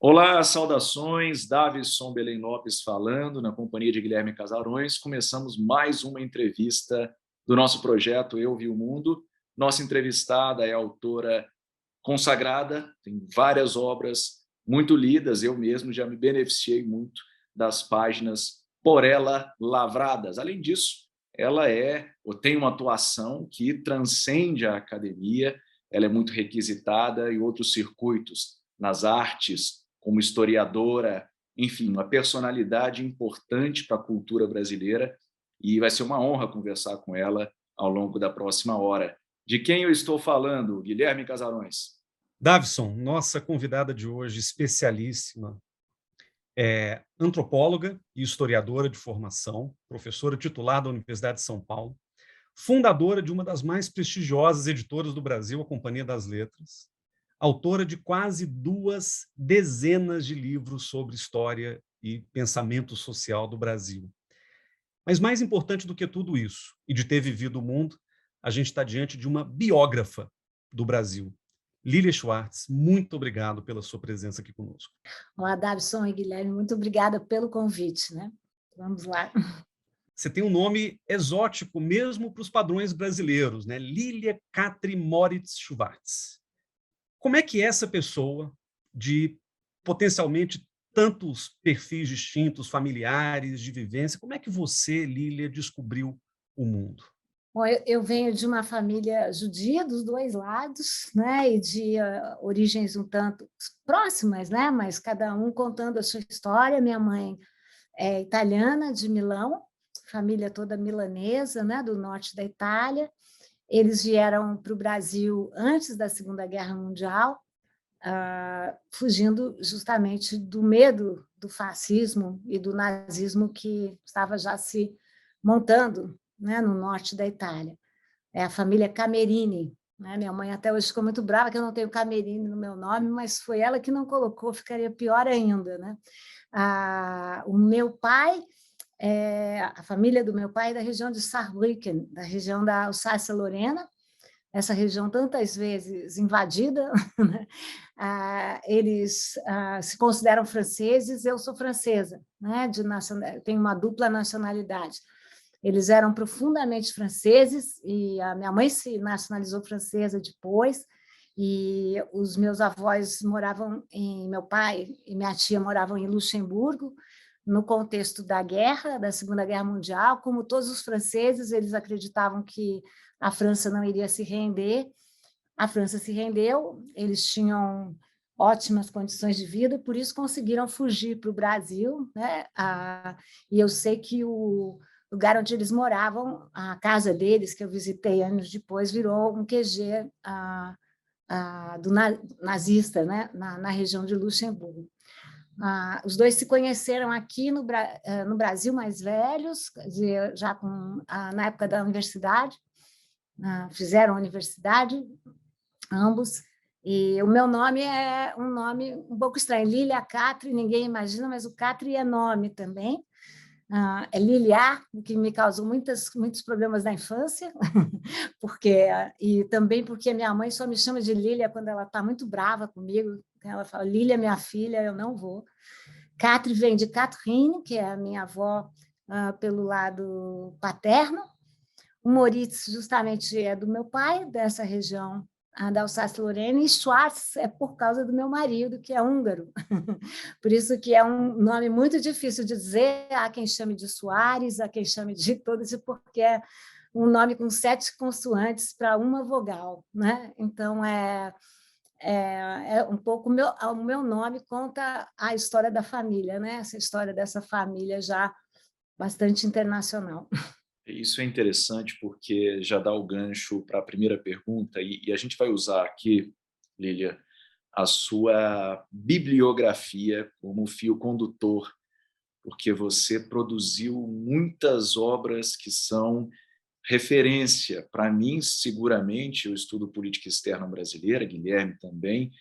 Olá, saudações, Davison Belém Lopes falando, na companhia de Guilherme Casarões. Começamos mais uma entrevista do nosso projeto Eu Vi o Mundo. Nossa entrevistada é autora consagrada, tem várias obras muito lidas, eu mesmo já me beneficiei muito das páginas por ela lavradas. Além disso, ela ou tem uma atuação que transcende a academia, ela é muito requisitada em outros circuitos, nas artes, como historiadora, enfim, uma personalidade importante para a cultura brasileira, e vai ser uma honra conversar com ela ao longo da próxima hora. De quem eu estou falando, Guilherme Casarões? Davison, nossa convidada de hoje, especialíssima, é antropóloga e historiadora de formação, professora titular da Universidade de São Paulo, fundadora de uma das mais prestigiosas editoras do Brasil, a Companhia das Letras, autora de quase 2 dezenas de livros sobre história e pensamento social do Brasil. Mas mais importante do que tudo isso, e de ter vivido o mundo, a gente está diante de uma biógrafa do Brasil. Lília Schwartz, muito obrigado pela sua presença aqui conosco. Olá, Davison e Guilherme, muito obrigada pelo convite, né? Vamos lá. Você tem um nome exótico mesmo para os padrões brasileiros, né? Lília Catri Moritz Schwartz. Como é que essa pessoa, de potencialmente tantos perfis distintos, familiares, de vivência, como é que você, Lília, descobriu o mundo? Bom, eu venho de uma família judia dos dois lados, né? E de origens um tanto próximas, né? Mas cada um contando a sua história. Minha mãe é italiana, de Milão, família toda milanesa, né? Do norte da Itália. Eles vieram para o Brasil antes da Segunda Guerra Mundial, fugindo justamente do medo do fascismo e do nazismo que estava já se montando, né, no norte da Itália. É a família Camerini. Né? Minha mãe até hoje ficou muito brava que eu não tenho Camerini no meu nome, mas foi ela que não colocou, ficaria pior ainda. Né? O meu pai, a família do meu pai é da região de Saarbrücken, da região da Alsácia-Lorena, essa região tantas vezes invadida, né? Eles se consideram franceses, eu sou francesa, né? Tenho uma dupla nacionalidade. Eles eram profundamente franceses e a minha mãe se nacionalizou francesa depois, e os meus avós meu pai e minha tia moravam em Luxemburgo, no contexto da guerra, da Segunda Guerra Mundial. Como todos os franceses, eles acreditavam que a França não iria se render. A França se rendeu, eles tinham ótimas condições de vida, por isso conseguiram fugir para o Brasil, né? E eu sei que o lugar onde eles moravam, a casa deles, que eu visitei anos depois, virou um QG do nazista, né? Na região de Luxemburgo. Os dois se conheceram aqui no Brasil mais velhos, quer dizer, já na época da universidade, fizeram universidade, ambos, e o meu nome é um nome um pouco estranho, Lília Catri, ninguém imagina, mas o Catri é nome também, é Lilia, o que me causou muitos problemas na infância, e também porque minha mãe só me chama de Lília quando ela está muito brava comigo, ela fala, Lília, minha filha, eu não vou. Catri vem de Catherine, que é a minha avó pelo lado paterno. O Moritz justamente é do meu pai, dessa região da Alsácia-Lorena, e Schwartz é por causa do meu marido, que é húngaro. Por isso que é um nome muito difícil de dizer, há quem chame de Soares, há quem chame de todos, porque é um nome com 7 consoantes para uma vogal. Né? Então, é um pouco o meu nome conta a história da família, né? Essa história dessa família já bastante internacional. Isso é interessante porque já dá o gancho para a primeira pergunta e a gente vai usar aqui, Lília, a sua bibliografia como fio condutor, porque você produziu muitas obras que são referência. Para mim, seguramente, eu estudo política externa brasileira, Guilherme também.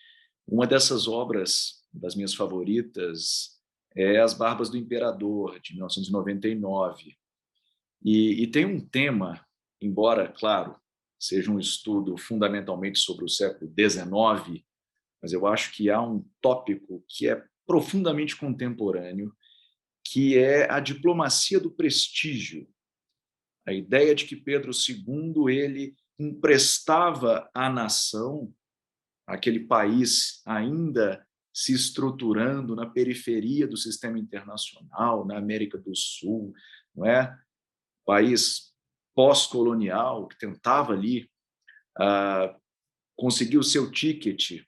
Uma dessas obras, das minhas favoritas, é As Barbas do Imperador, de 1999. E tem um tema, embora, claro, seja um estudo fundamentalmente sobre o século XIX, mas eu acho que há um tópico que é profundamente contemporâneo, que é a diplomacia do prestígio. A ideia de que Pedro II ele emprestava à nação, aquele país ainda se estruturando na periferia do sistema internacional, na América do Sul, não é? País pós-colonial que tentava ali conseguir o seu ticket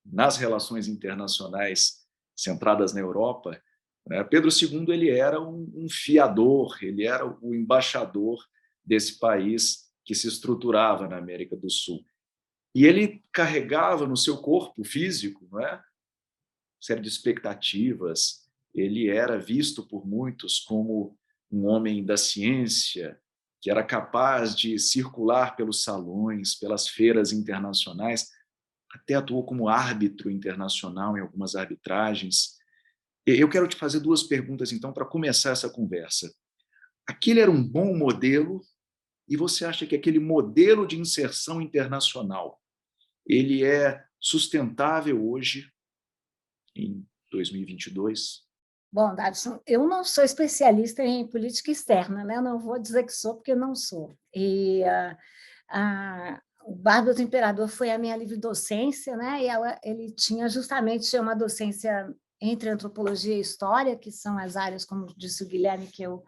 nas relações internacionais centradas na Europa. Pedro II ele era um fiador, ele era o embaixador desse país que se estruturava na América do Sul. E ele carregava no seu corpo físico, não é? Série de expectativas. Ele era visto por muitos como um homem da ciência, que era capaz de circular pelos salões, pelas feiras internacionais, até atuou como árbitro internacional em algumas arbitragens. Eu quero te fazer duas perguntas, então, para começar essa conversa. Aquele era um bom modelo e você acha que aquele modelo de inserção internacional ele é sustentável hoje, em 2022? Bom, Davison, eu não sou especialista em política externa, né? Não vou dizer que sou, porque não sou. E o Bárbaro do Imperador foi a minha livre docência, né? E ele tinha justamente uma docência entre antropologia e história, que são as áreas, como disse o Guilherme, que eu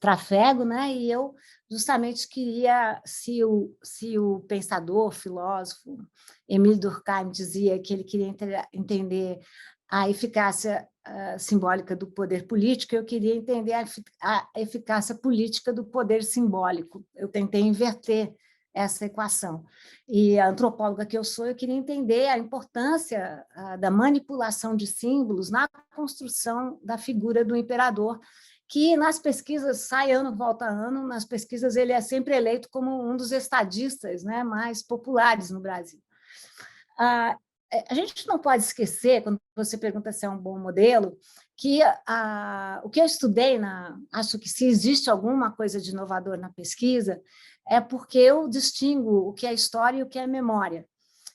trafego, né? E eu justamente queria, se o pensador, filósofo Émile Durkheim dizia que ele queria entender a eficácia simbólica do poder político, eu queria entender a eficácia política do poder simbólico. Eu tentei inverter essa equação. E a antropóloga que eu sou, eu queria entender a importância da manipulação de símbolos na construção da figura do imperador, que nas pesquisas sai ano, volta ano, nas pesquisas ele é sempre eleito como um dos estadistas, né, mais populares no Brasil. A gente não pode esquecer, quando você pergunta se é um bom modelo, que o que eu estudei, acho que se existe alguma coisa de inovador na pesquisa, é porque eu distingo o que é história e o que é memória.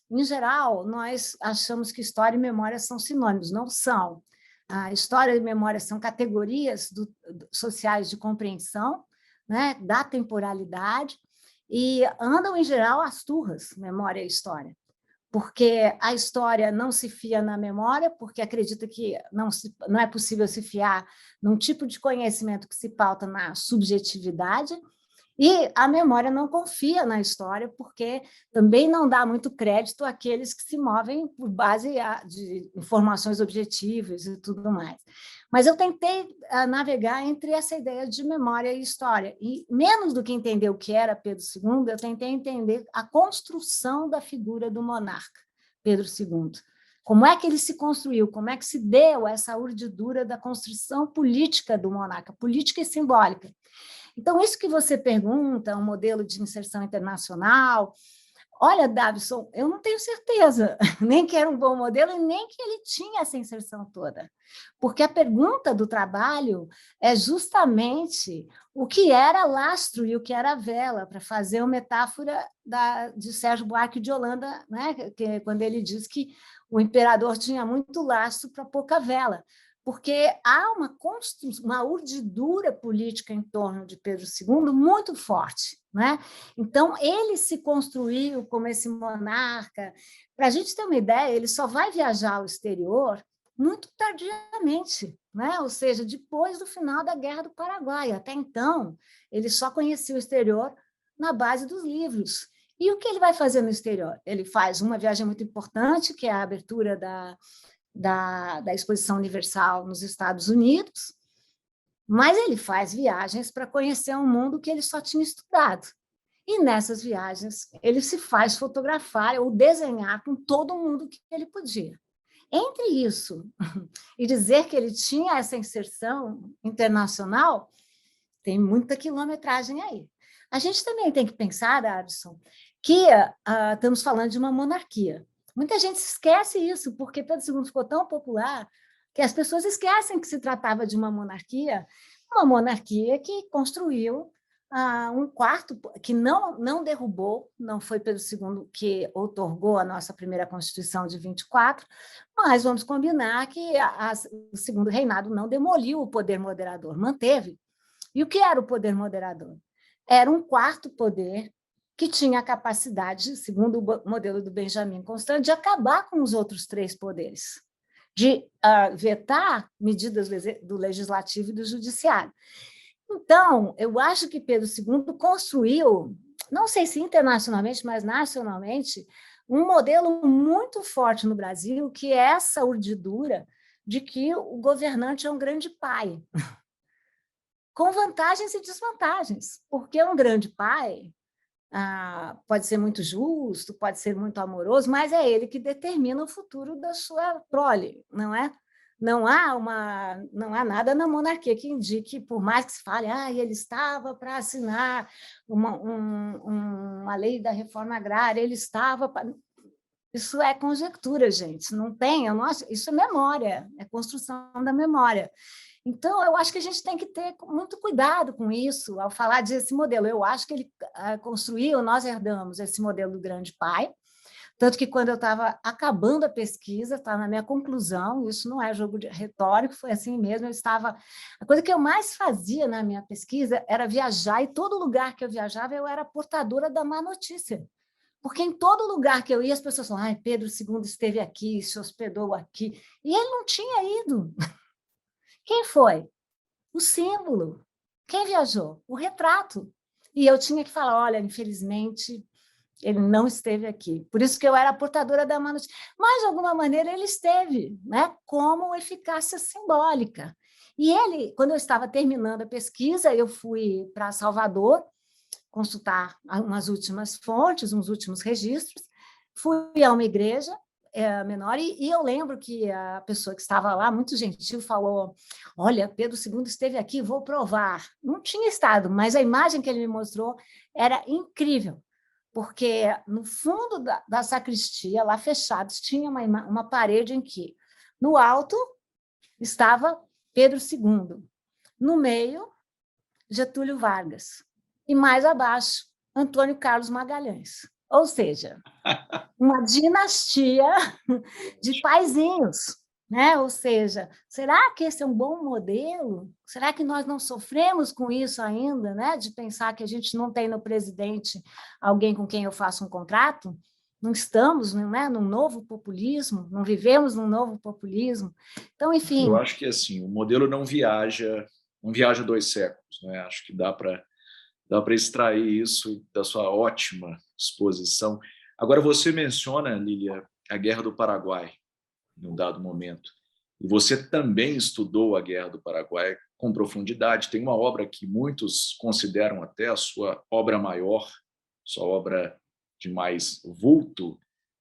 Em geral, nós achamos que história e memória são sinônimos, não são. A história e memória são categorias sociais de compreensão, né, da temporalidade, e andam, em geral, às turras, memória e história. Porque a história não se fia na memória, porque acredita que não é possível se fiar num tipo de conhecimento que se pauta na subjetividade, e a memória não confia na história, porque também não dá muito crédito àqueles que se movem por base de informações objetivas e tudo mais. Mas eu tentei navegar entre essa ideia de memória e história, e menos do que entender o que era Pedro II, eu tentei entender a construção da figura do monarca, Pedro II. Como é que ele se construiu, como é que se deu essa urdidura da construção política do monarca, política e simbólica. Então, isso que você pergunta, um modelo de inserção internacional, olha, Davison, eu não tenho certeza, nem que era um bom modelo e nem que ele tinha essa inserção toda. Porque a pergunta do trabalho é justamente o que era lastro e o que era vela, para fazer uma metáfora de Sérgio Buarque de Holanda, né? Quando ele diz que o imperador tinha muito lastro para pouca vela, porque há uma urdidura política em torno de Pedro II muito forte, né? Então, ele se construiu como esse monarca. Para a gente ter uma ideia, ele só vai viajar ao exterior muito tardiamente, né? Ou seja, depois do final da Guerra do Paraguai. Até então, ele só conhecia o exterior na base dos livros. E o que ele vai fazer no exterior? Ele faz uma viagem muito importante, que é a abertura da Exposição Universal nos Estados Unidos, mas ele faz viagens para conhecer um mundo que ele só tinha estudado. E nessas viagens ele se faz fotografar ou desenhar com todo mundo que ele podia. Entre isso e dizer que ele tinha essa inserção internacional, tem muita quilometragem aí. A gente também tem que pensar, Adson, que estamos falando de uma monarquia. Muita gente esquece isso, porque Pedro II ficou tão popular que as pessoas esquecem que se tratava de uma monarquia que construiu um quarto que não derrubou, não foi Pedro II que outorgou a nossa primeira Constituição de 24, mas vamos combinar que o segundo reinado não demoliu o poder moderador, manteve. E o que era o poder moderador? Era um quarto poder que tinha a capacidade, segundo o modelo do Benjamin Constant, de acabar com os outros três poderes, de vetar medidas do legislativo e do judiciário. Então, eu acho que Pedro II construiu, não sei se internacionalmente, mas nacionalmente, um modelo muito forte no Brasil, que é essa urdidura de que o governante é um grande pai, com vantagens e desvantagens, porque um grande pai pode ser muito justo, pode ser muito amoroso, mas é ele que determina o futuro da sua prole, não é? Não há nada na monarquia que indique, por mais que se fale, ele estava para assinar uma lei da reforma agrária, ele estava para... Isso é conjectura, gente, não tem, isso é memória, é construção da memória. Então, eu acho que a gente tem que ter muito cuidado com isso, ao falar desse modelo. Eu acho que ele construiu, nós herdamos esse modelo do grande pai, tanto que quando eu estava acabando a pesquisa, está na minha conclusão, isso não é jogo retórico, foi assim mesmo, a coisa que eu mais fazia na minha pesquisa era viajar, e todo lugar que eu viajava, eu era portadora da má notícia. Porque em todo lugar que eu ia, as pessoas falavam, Pedro II esteve aqui, se hospedou aqui, e ele não tinha ido. Quem foi? O símbolo. Quem viajou? O retrato. E eu tinha que falar, olha, infelizmente, ele não esteve aqui. Por isso que eu era a portadora da má notícia. Mas, de alguma maneira, ele esteve, né? Como eficácia simbólica. E ele, quando eu estava terminando a pesquisa, eu fui para Salvador consultar umas últimas fontes, uns últimos registros, fui a uma igreja menor, e eu lembro que a pessoa que estava lá, muito gentil, falou, olha, Pedro II esteve aqui, vou provar. Não tinha estado, mas a imagem que ele me mostrou era incrível, porque no fundo da sacristia, lá fechados, tinha uma parede em que, no alto, estava Pedro II, no meio, Getúlio Vargas, e mais abaixo, Antônio Carlos Magalhães. Ou seja, uma dinastia de paizinhos, né? Ou seja, será que esse é um bom modelo? Será que nós não sofremos com isso ainda, né? De pensar que a gente não tem no presidente alguém com quem eu faço um contrato? Não estamos, né, num novo populismo, não vivemos num novo populismo. Então, enfim... Eu acho que assim, o modelo não viaja 2 séculos, né? Acho que dá para extrair isso da sua ótima exposição. Agora, você menciona, Lília, a Guerra do Paraguai, em um dado momento. E você também estudou a Guerra do Paraguai com profundidade. Tem uma obra que muitos consideram até a sua obra maior, sua obra de mais vulto,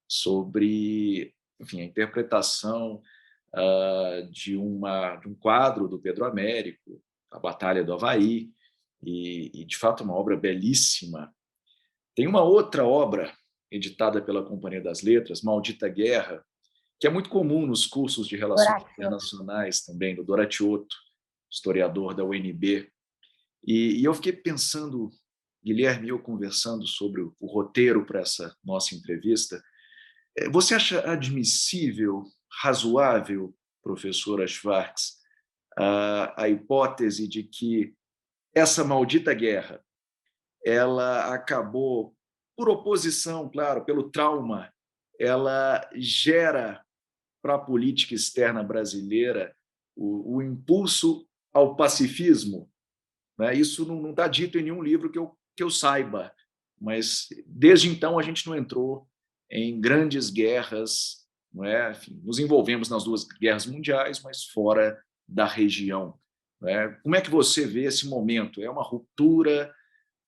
sobre, enfim, a interpretação de um quadro do Pedro Américo, a Batalha do Havaí, e de fato, uma obra belíssima. Tem uma outra obra editada pela Companhia das Letras, Maldita Guerra, que é muito comum nos cursos de Relações Internacionais também, do Doratioto, historiador da UNB. E eu fiquei pensando, Guilherme e eu conversando sobre o roteiro para essa nossa entrevista, você acha admissível, razoável, professora Schwartz, a hipótese de que essa maldita guerra ela acabou, por oposição, claro, pelo trauma, ela gera para a política externa brasileira o impulso ao pacifismo, né? Isso não está dito em nenhum livro que eu saiba, mas desde então a gente não entrou em grandes guerras, não é? Enfim, nos envolvemos nas 2 guerras mundiais, mas fora da região. Não é? Como é que você vê esse momento? É uma ruptura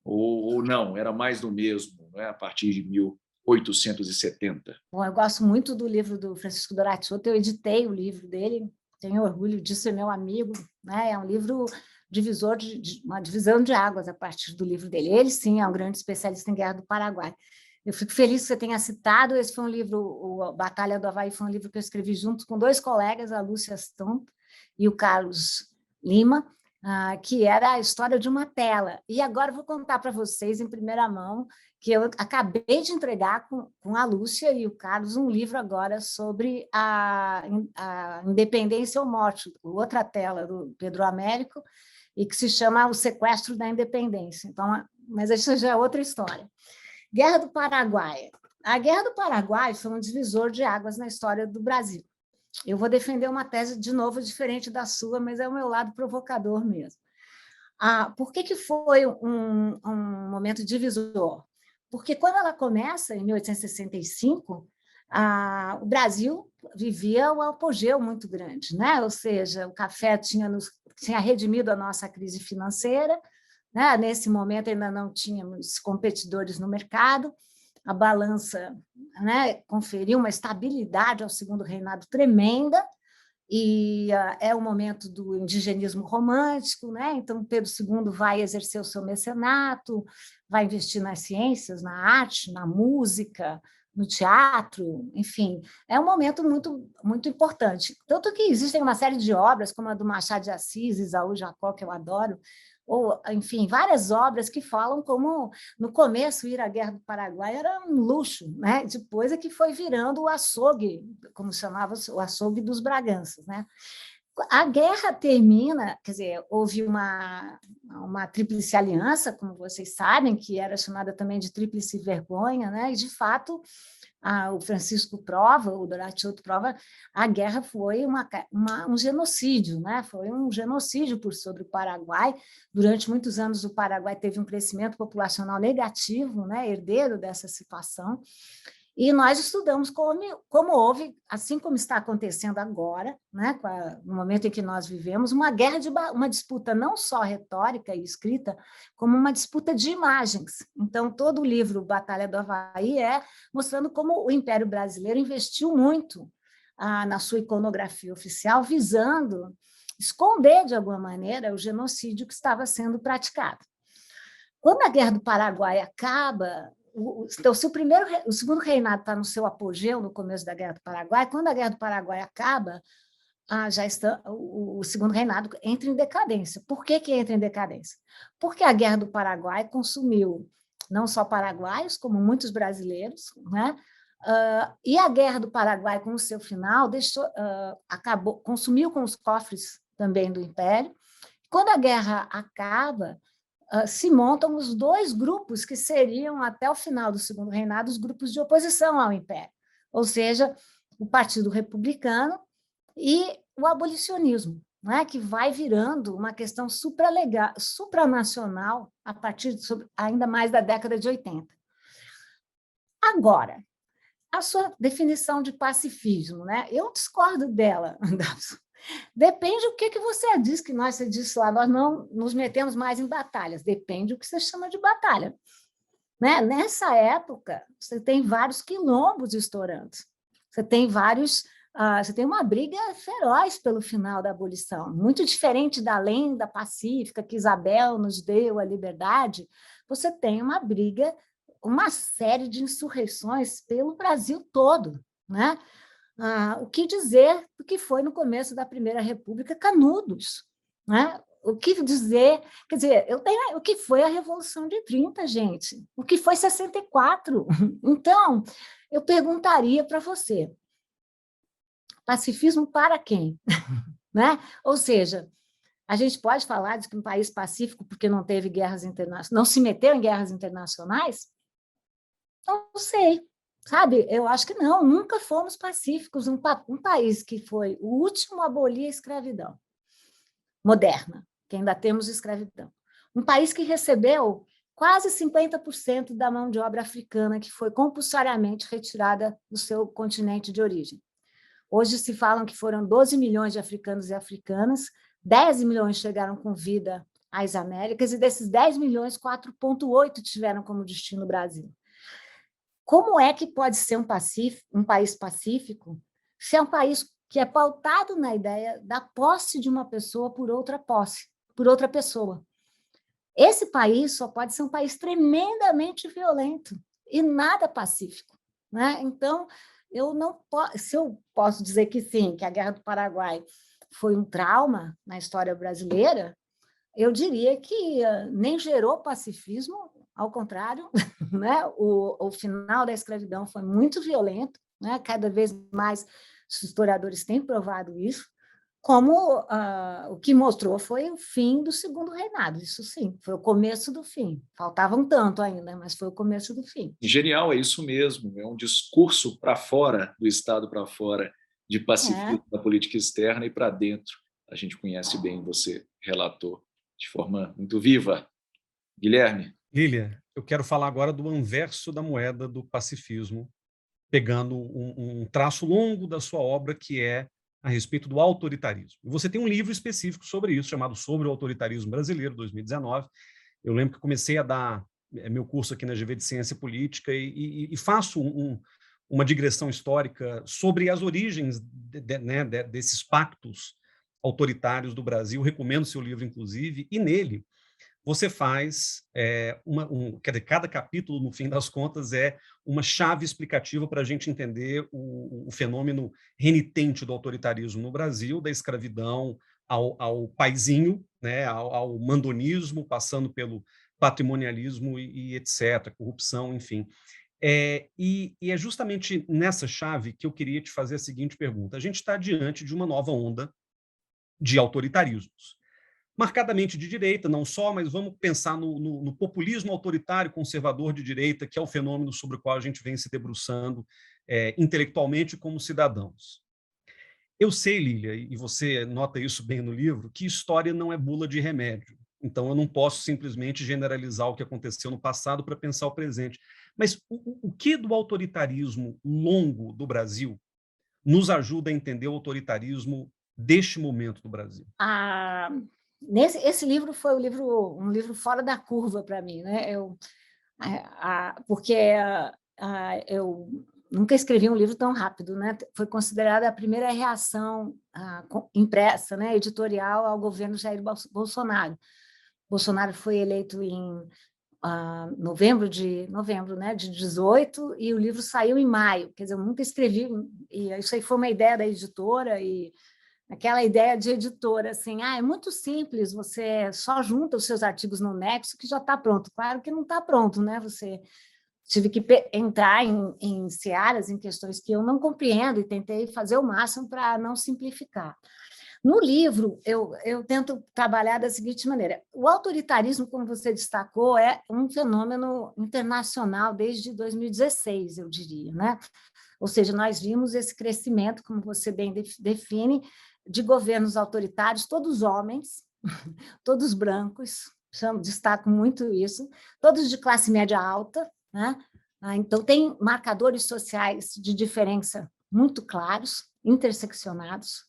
ou não? Era mais do mesmo, não é? A partir de 1870? Bom, eu gosto muito do livro do Francisco Doratioto, eu editei o livro dele, tenho orgulho disso, é meu amigo, né? É um livro divisor uma divisão de águas a partir do livro dele. Ele, sim, é um grande especialista em Guerra do Paraguai. Eu fico feliz que você tenha citado, esse foi um livro, o Batalha do Havaí foi um livro que eu escrevi junto com 2 colegas, a Lúcia Stump e o Carlos Lima. que era a história de uma tela. E agora eu vou contar para vocês, em primeira mão, que eu acabei de entregar com a Lúcia e o Carlos um livro agora sobre a Independência ou Morte, outra tela do Pedro Américo, e que se chama O Sequestro da Independência. Então, mas isso já é outra história. Guerra do Paraguai. A Guerra do Paraguai foi um divisor de águas na história do Brasil. Eu vou defender uma tese, de novo, diferente da sua, mas é o meu lado provocador mesmo. Por que foi um momento divisor? Porque quando ela começa, em 1865, o Brasil vivia um apogeu muito grande, né? Ou seja, o café tinha redimido a nossa crise financeira, né? Nesse momento ainda não tínhamos competidores no mercado, a balança, né, conferiu uma estabilidade ao segundo reinado tremenda, e é o momento do indigenismo romântico, né? Então Pedro II vai exercer o seu mecenato, vai investir nas ciências, na arte, na música, no teatro, enfim, é um momento muito, muito importante. Tanto que existem uma série de obras, como a do Machado de Assis, Isaú Jacó, que eu adoro, ou, enfim, várias obras que falam como, no começo, ir à Guerra do Paraguai era um luxo, né? Depois é que foi virando o açougue, como chamava o açougue dos Braganças, né? A guerra termina, quer dizer, houve uma tríplice aliança, como vocês sabem, que era chamada também de tríplice vergonha, né? E, de fato, o Francisco prova, o Doratiotto prova, a guerra foi um genocídio, né? Foi um genocídio sobre o Paraguai. Durante muitos anos, o Paraguai teve um crescimento populacional negativo, né? Herdeiro dessa situação. E nós estudamos como houve, assim como está acontecendo agora, né, no momento em que nós vivemos, uma disputa não só retórica e escrita, como uma disputa de imagens. Então, todo o livro Batalha do Avaí é mostrando como o Império Brasileiro investiu muito na sua iconografia oficial, visando esconder, de alguma maneira, o genocídio que estava sendo praticado. Quando a Guerra do Paraguai acaba, então, se o segundo reinado está no seu apogeu, no começo da Guerra do Paraguai, quando a Guerra do Paraguai acaba, o segundo reinado entra em decadência. Por que entra em decadência? Porque a Guerra do Paraguai consumiu não só paraguaios, como muitos brasileiros, né? E a Guerra do Paraguai, com o seu final, consumiu com os cofres também do Império. Quando a guerra acaba, se montam os dois grupos que seriam, até o final do segundo reinado, os grupos de oposição ao Império, ou seja, o Partido Republicano e o abolicionismo, né, que vai virando uma questão supranacional a partir ainda mais da década de 80. Agora, a sua definição de pacifismo, né? Eu discordo dela. Depende do que você diz, que você disse lá, nós não nos metemos mais em batalhas. Depende do que você chama de batalha. Né? Nessa época, você tem vários quilombos estourando. Você tem uma briga feroz pelo final da abolição, muito diferente da lenda pacífica que Isabel nos deu, a liberdade. Você tem uma briga, uma série de insurreições pelo Brasil todo, né? O que dizer do que foi no começo da Primeira República, Canudos, né? O que dizer, quer dizer, o que foi a Revolução de 30, gente? O que foi 64? Então, eu perguntaria para você, pacifismo para quem? Né? Ou seja, a gente pode falar de que um país pacífico porque não teve guerras internacionais, não se meteu em guerras internacionais? Não sei. Sabe, eu acho que não, nunca fomos pacíficos. Um país que foi o último a abolir a escravidão moderna, que ainda temos escravidão. Um país que recebeu quase 50% da mão de obra africana que foi compulsoriamente retirada do seu continente de origem. Hoje se falam que foram 12 milhões de africanos e africanas, 10 milhões chegaram com vida às Américas, e desses 10 milhões, 4,8 tiveram como destino o Brasil. Como é que pode ser um país pacífico se é um país que é pautado na ideia da posse de uma pessoa por outra pessoa? Esse país só pode ser um país tremendamente violento e nada pacífico, né? Então, se eu posso dizer que sim, que a Guerra do Paraguai foi um trauma na história brasileira, eu diria que nem gerou pacifismo, ao contrário, né? O final da escravidão foi muito violento, né? Cada vez mais os historiadores têm provado isso, como o que mostrou foi o fim do segundo reinado, isso sim, foi o começo do fim. Faltava um tanto ainda, mas foi o começo do fim. Genial, é isso mesmo, é um discurso para fora do Estado, para fora de pacifismo da política externa e para dentro. A gente conhece bem, você relatou de forma muito viva. Guilherme. Lília, eu quero falar agora do anverso da moeda do pacifismo, pegando um traço longo da sua obra, que é a respeito do autoritarismo. Você tem um livro específico sobre isso, chamado Sobre o Autoritarismo Brasileiro, 2019. Eu lembro que comecei a dar meu curso aqui na GV de Ciência Política e faço uma digressão histórica sobre as origens desses pactos autoritários do Brasil. Recomendo seu livro, inclusive, e nele você faz quer dizer, cada capítulo, no fim das contas, é uma chave explicativa para a gente entender o fenômeno renitente do autoritarismo no Brasil, da escravidão ao paizinho, né, ao mandonismo, passando pelo patrimonialismo e etc., corrupção, enfim. E é justamente nessa chave que eu queria te fazer a seguinte pergunta. A gente está diante de uma nova onda de autoritarismos, marcadamente de direita, não só, mas vamos pensar no populismo autoritário conservador de direita, que é o fenômeno sobre o qual a gente vem se debruçando intelectualmente como cidadãos. Eu sei, Lília, e você nota isso bem no livro, que história não é bula de remédio. Então, eu não posso simplesmente generalizar o que aconteceu no passado para pensar o presente. Mas o que do autoritarismo longo do Brasil nos ajuda a entender o autoritarismo deste momento do Brasil? Esse livro foi um livro fora da curva para mim, né? Porque eu nunca escrevi um livro tão rápido, né? Foi considerada a primeira reação impressa, né, editorial ao governo Jair Bolsonaro. Bolsonaro foi eleito em novembro, né, de 18, e o livro saiu em maio. Quer dizer, eu nunca escrevi, e isso aí foi uma ideia da editora, e aquela ideia de editora, assim, é muito simples, você só junta os seus artigos no Nexo que já está pronto. Claro que não está pronto, né? Você tive que entrar em searas, em questões que eu não compreendo, e tentei fazer o máximo para não simplificar. No livro, eu tento trabalhar da seguinte maneira: o autoritarismo, como você destacou, é um fenômeno internacional desde 2016, eu diria, né? Ou seja, nós vimos esse crescimento, como você bem define, de governos autoritários, todos homens, todos brancos, destaco muito isso, todos de classe média alta, né? Então, tem marcadores sociais de diferença muito claros, interseccionados,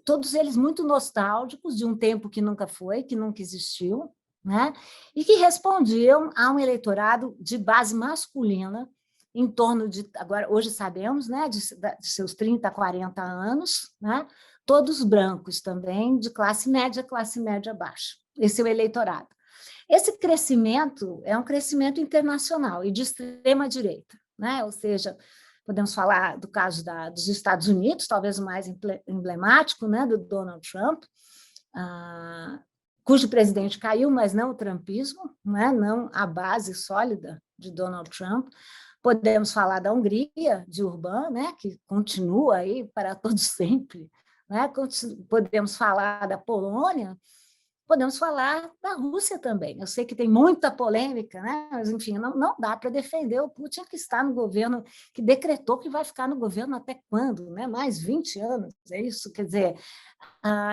todos eles muito nostálgicos de um tempo que nunca foi, que nunca existiu, né? E que respondiam a um eleitorado de base masculina, em torno de, agora hoje sabemos, né, de seus 30, 40 anos, né, todos brancos também, de classe média baixa. Esse é o eleitorado. Esse crescimento é um crescimento internacional e de extrema direita, né? Ou seja, podemos falar do caso dos Estados Unidos, talvez o mais emblemático, né, do Donald Trump, cujo presidente caiu, mas não o trumpismo, né, não a base sólida de Donald Trump. Podemos falar da Hungria, de Orbán, né, que continua aí para todo sempre, né? Podemos falar da Polônia, podemos falar da Rússia também. Eu sei que tem muita polêmica, né? Mas, enfim, não dá para defender o Putin, que está no governo, que decretou que vai ficar no governo até quando? Né? Mais 20 anos, é isso? Quer dizer,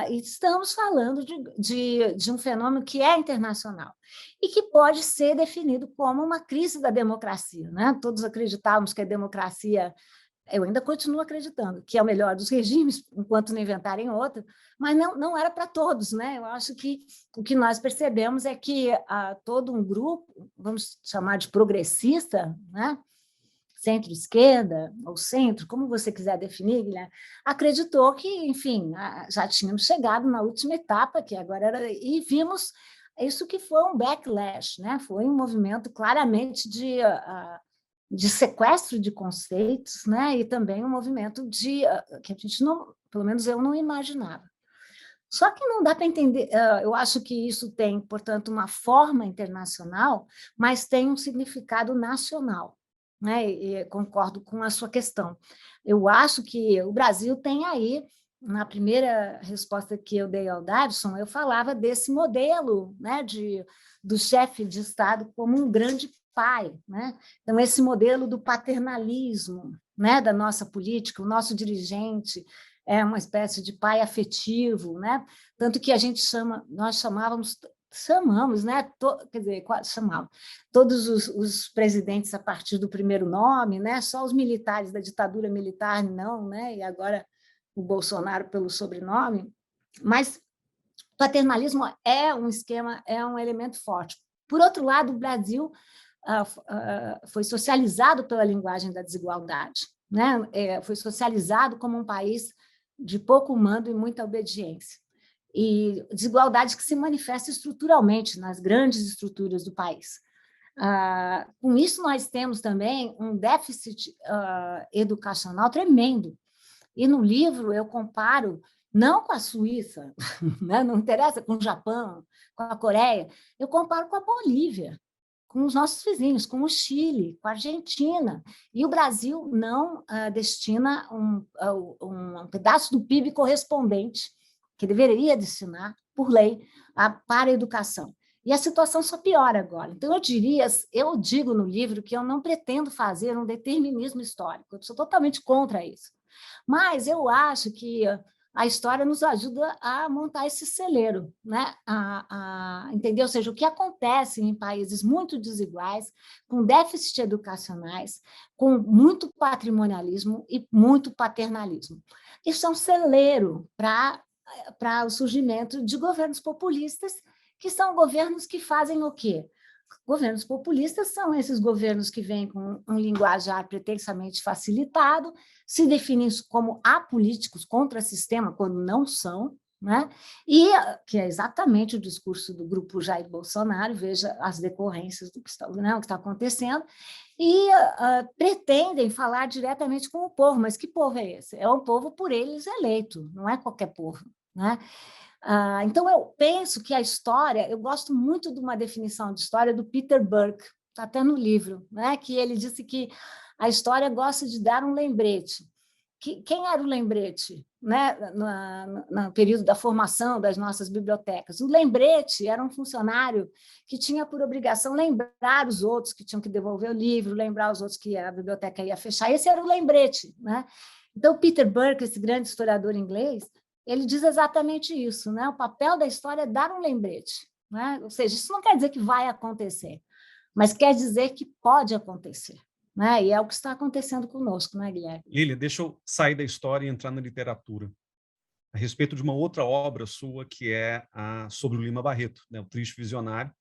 estamos falando de um fenômeno que é internacional e que pode ser definido como uma crise da democracia. Né? Todos acreditávamos que a democracia, eu ainda continuo acreditando, que é o melhor dos regimes, enquanto não inventarem outro, mas não era para todos. Né? Eu acho que o que nós percebemos é que todo um grupo, vamos chamar de progressista, né? Centro-esquerda ou centro, como você quiser definir, Guilherme, acreditou que, enfim, já tínhamos chegado na última etapa, que agora era, e vimos isso que foi um backlash, né? Foi um movimento claramente de sequestro de conceitos, né? E também um movimento que a gente não, pelo menos eu não imaginava. Só que não dá para entender, eu acho que isso tem, portanto, uma forma internacional, mas tem um significado nacional, né? E concordo com a sua questão. Eu acho que o Brasil tem aí, na primeira resposta que eu dei ao Davison, eu falava desse modelo, né, do chefe de Estado como um grande pai, né? Então, esse modelo do paternalismo, né, da nossa política, o nosso dirigente é uma espécie de pai afetivo, né? Tanto que nós chamamos, né? Quer dizer, chamava todos os presidentes a partir do primeiro nome, né? Só os militares da ditadura militar não, né? E agora o Bolsonaro pelo sobrenome. Mas paternalismo é um esquema, é um elemento forte. Por outro lado, o Brasil foi socializado pela linguagem da desigualdade, né? Foi socializado como um país de pouco mando e muita obediência. E desigualdade que se manifesta estruturalmente nas grandes estruturas do país. Com isso, nós temos também um déficit educacional tremendo. E no livro eu comparo, não com a Suíça, né? Não interessa, com o Japão, com a Coreia, eu comparo com a Bolívia, com os nossos vizinhos, com o Chile, com a Argentina. E o Brasil não destina um pedaço do PIB correspondente, que deveria destinar, por lei, para a educação. E a situação só piora agora. Então, eu digo no livro que eu não pretendo fazer um determinismo histórico, eu sou totalmente contra isso. Mas eu acho que a história nos ajuda a montar esse celeiro, né? Entendeu? Ou seja, o que acontece em países muito desiguais, com déficit educacionais, com muito patrimonialismo e muito paternalismo. Isso é um celeiro para o surgimento de governos populistas, que são governos que fazem o quê? Governos populistas são esses governos que vêm com um linguajar pretensamente facilitado, se definem como apolíticos contra o sistema, quando não são, né? E que é exatamente o discurso do grupo Jair Bolsonaro, veja as decorrências do que está acontecendo, e pretendem falar diretamente com o povo. Mas que povo é esse? É um povo por eles eleito, não é qualquer povo, né? Então, eu penso que a história, eu gosto muito de uma definição de história do Peter Burke, está até no livro, né? Que ele disse que a história gosta de dar um lembrete. Quem era o lembrete, né? No período da formação das nossas bibliotecas? O lembrete era um funcionário que tinha por obrigação lembrar os outros que tinham que devolver o livro, lembrar os outros que a biblioteca ia fechar. Esse era o lembrete, né? Então, Peter Burke, esse grande historiador inglês, ele diz exatamente isso, né? O papel da história é dar um lembrete, né? Ou seja, isso não quer dizer que vai acontecer, mas quer dizer que pode acontecer, né? E é o que está acontecendo conosco, né, Guilherme? Lília, deixa eu sair da história e entrar na literatura, a respeito de uma outra obra sua, que é sobre o Lima Barreto, né? O Triste Visionário,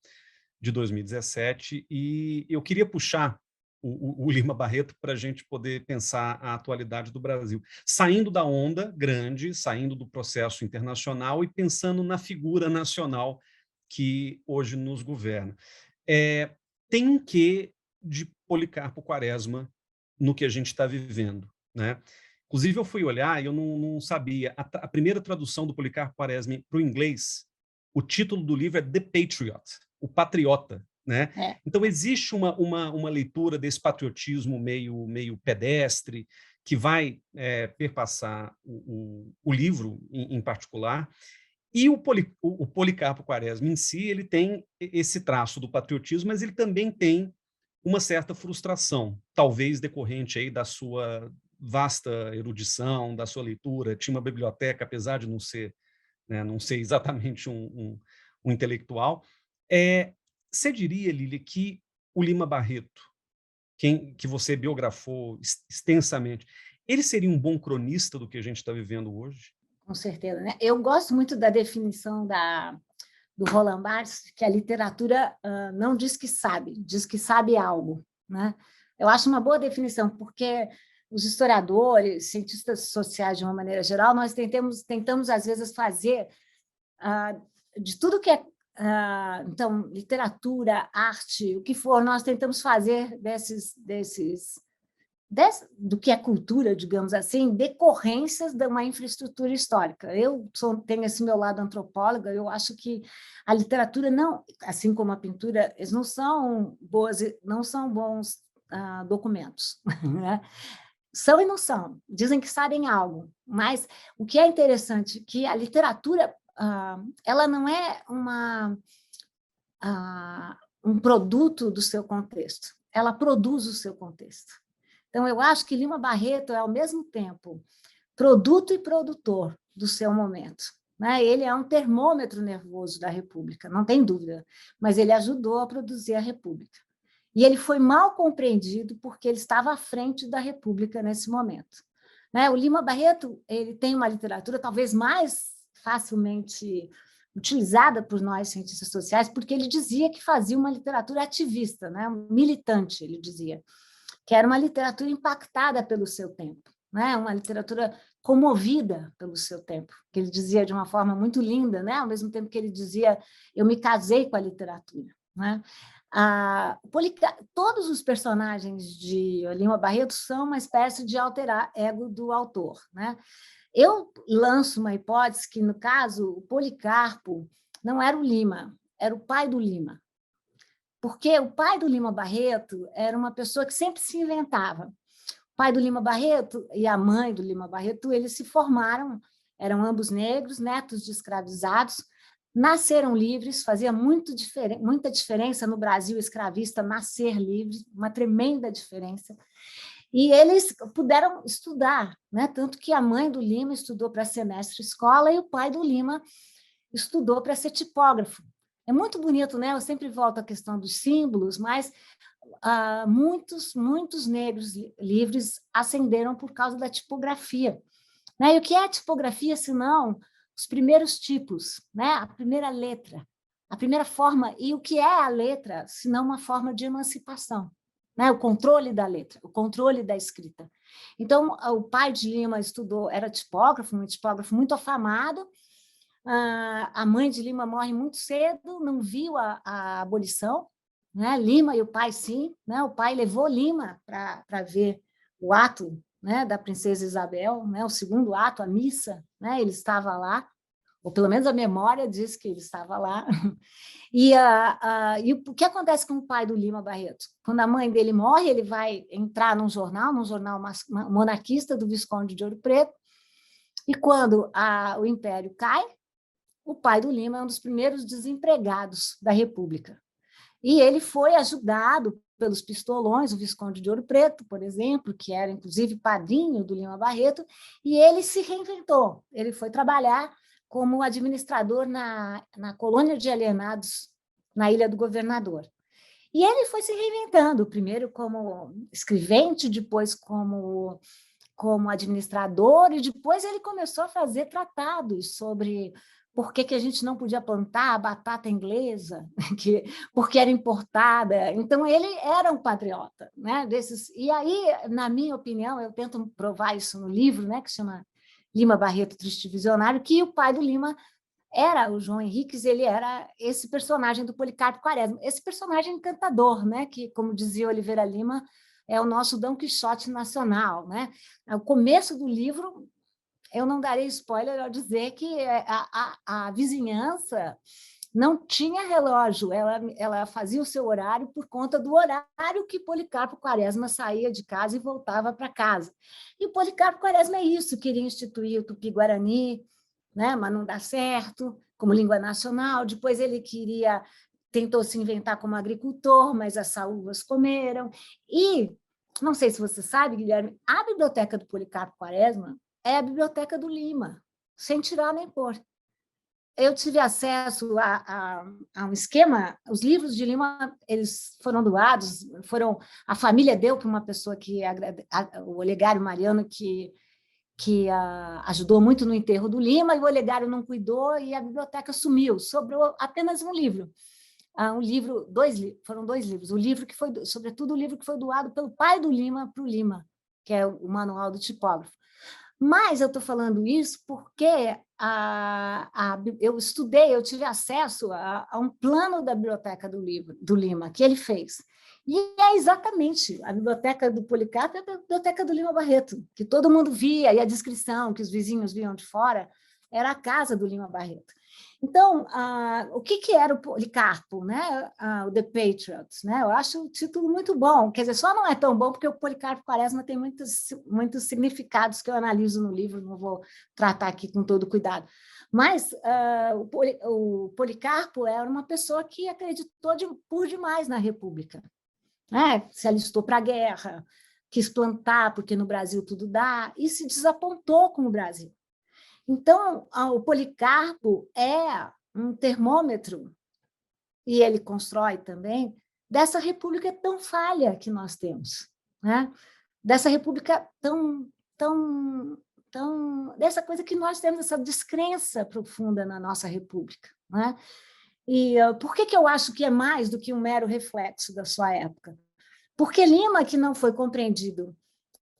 de 2017, e eu queria puxar o Lima Barreto para a gente poder pensar a atualidade do Brasil, saindo da onda grande, saindo do processo internacional e pensando na figura nacional que hoje nos governa. Tem um quê de Policarpo Quaresma no que a gente está vivendo, né? Inclusive, eu fui olhar e eu não sabia. A primeira tradução do Policarpo Quaresma para o inglês, o título do livro é The Patriot, o Patriota, né? Então, existe uma leitura desse patriotismo meio pedestre, que vai perpassar o livro, em particular, e o Policarpo Quaresma em si, ele tem esse traço do patriotismo, mas ele também tem uma certa frustração, talvez decorrente aí da sua vasta erudição, da sua leitura. Tinha uma biblioteca, apesar de não ser, né, não ser exatamente um intelectual. Você diria, Lília, que o Lima Barreto, que você biografou extensamente, ele seria um bom cronista do que a gente está vivendo hoje? Com certeza, né? Eu gosto muito da definição do Roland Barthes, que a literatura não diz que sabe, diz que sabe algo, né? Eu acho uma boa definição, porque os historiadores, cientistas sociais, de uma maneira geral, nós tentamos às vezes, fazer de tudo que é então, literatura, arte, o que for, nós tentamos fazer do que é cultura, digamos assim, decorrências de uma infraestrutura histórica. Eu tenho esse meu lado antropóloga, eu acho que a literatura não, assim como a pintura, eles não são bons documentos, né? São e não são, dizem que sabem algo, mas o que é interessante é que a literatura ela não é um produto do seu contexto, ela produz o seu contexto. Então, eu acho que Lima Barreto é, ao mesmo tempo, produto e produtor do seu momento, né? Ele é um termômetro nervoso da República, não tem dúvida, mas ele ajudou a produzir a República. E ele foi mal compreendido porque ele estava à frente da República nesse momento, né? O Lima Barreto ele tem uma literatura talvez mais facilmente utilizada por nós, cientistas sociais, porque ele dizia que fazia uma literatura ativista, né? Militante, ele dizia, que era uma literatura impactada pelo seu tempo, né? Uma literatura comovida pelo seu tempo, que ele dizia de uma forma muito linda, né? Ao mesmo tempo que ele dizia, eu me casei com a literatura, né? Todos os personagens de Lima Barreto são uma espécie de alter ego do autor, né? Eu lanço uma hipótese que, no caso, o Policarpo não era o Lima, era o pai do Lima, porque o pai do Lima Barreto era uma pessoa que sempre se inventava. O pai do Lima Barreto e a mãe do Lima Barreto, eles se formaram, eram ambos negros, netos de escravizados, nasceram livres, fazia muita diferença no Brasil escravista nascer livre, uma tremenda diferença. E eles puderam estudar, né? Tanto que a mãe do Lima estudou para ser mestre escola e o pai do Lima estudou para ser tipógrafo. É muito bonito, né? Eu sempre volto à questão dos símbolos, mas muitos negros livres ascenderam por causa da tipografia, né? E o que é a tipografia, senão os primeiros tipos, né? A primeira letra, a primeira forma, e o que é a letra, senão uma forma de emancipação, né? O controle da letra, o controle da escrita. Então, o pai de Lima era tipógrafo, um tipógrafo muito afamado. A mãe de Lima morre muito cedo, não viu a abolição, né? Lima e o pai, sim, né? O pai levou Lima para ver o ato, né, da princesa Isabel, né, o segundo ato, a missa, né, ele estava lá, ou pelo menos a memória diz que ele estava lá. E o que acontece com o pai do Lima Barreto? Quando a mãe dele morre, ele vai entrar num jornal monarquista do Visconde de Ouro Preto, e quando o Império cai, o pai do Lima é um dos primeiros desempregados da República. E ele foi ajudado pelos pistolões, o Visconde de Ouro Preto, por exemplo, que era, inclusive, padrinho do Lima Barreto, e ele se reinventou. Ele foi trabalhar como administrador na colônia de alienados, na Ilha do Governador. E ele foi se reinventando, primeiro como escrevente, depois como administrador, e depois ele começou a fazer tratados sobre por que a gente não podia plantar a batata inglesa, porque era importada. Então, ele era um patriota, né? E aí, na minha opinião, eu tento provar isso no livro, né, que se chama Lima Barreto, Triste Visionário, que o pai do Lima era o João Henriques, ele era esse personagem do Policarpo Quaresma, esse personagem encantador, né, que, como dizia Oliveira Lima, é o nosso Dom Quixote nacional, né? O começo do livro, eu não darei spoiler ao dizer que a vizinhança não tinha relógio, ela fazia o seu horário por conta do horário que Policarpo Quaresma saía de casa e voltava para casa. E o Policarpo Quaresma é isso, queria instituir o Tupi-Guarani, né? Mas não dá certo, como língua nacional. Depois ele tentou se inventar como agricultor, mas as saúvas comeram. E, não sei se você sabe, Guilherme, a biblioteca do Policarpo Quaresma é a biblioteca do Lima, sem tirar nem pôr. Eu tive acesso a um esquema, os livros de Lima, eles foram doados, a família deu para uma pessoa o Olegário Mariano, que ajudou muito no enterro do Lima, e o Olegário não cuidou e a biblioteca sumiu, sobrou apenas um livro. Foram dois livros, sobretudo o livro que foi doado pelo pai do Lima para o Lima, que é o Manual do Tipógrafo. Mas eu estou falando isso porque eu tive acesso a um plano da biblioteca do Lima, que ele fez. E é exatamente a biblioteca do Policarpo e a biblioteca do Lima Barreto, que todo mundo via, e a descrição que os vizinhos viam de fora era a casa do Lima Barreto. Então, o que era o Policarpo, né? O The Patriots, né? Eu acho o título muito bom, quer dizer, só não é tão bom porque o Policarpo Quaresma tem muitos significados que eu analiso no livro, não vou tratar aqui com todo cuidado. Mas o Policarpo era uma pessoa que acreditou por demais na República, né? Se alistou para a guerra, quis plantar, porque no Brasil tudo dá, e se desapontou com o Brasil. Então, o Policarpo é um termômetro, e ele constrói também, dessa república tão falha que nós temos, né? Dessa república dessa coisa que nós temos, essa descrença profunda na nossa república, né? E por que eu acho que é mais do que um mero reflexo da sua época? Porque Lima, que não foi compreendido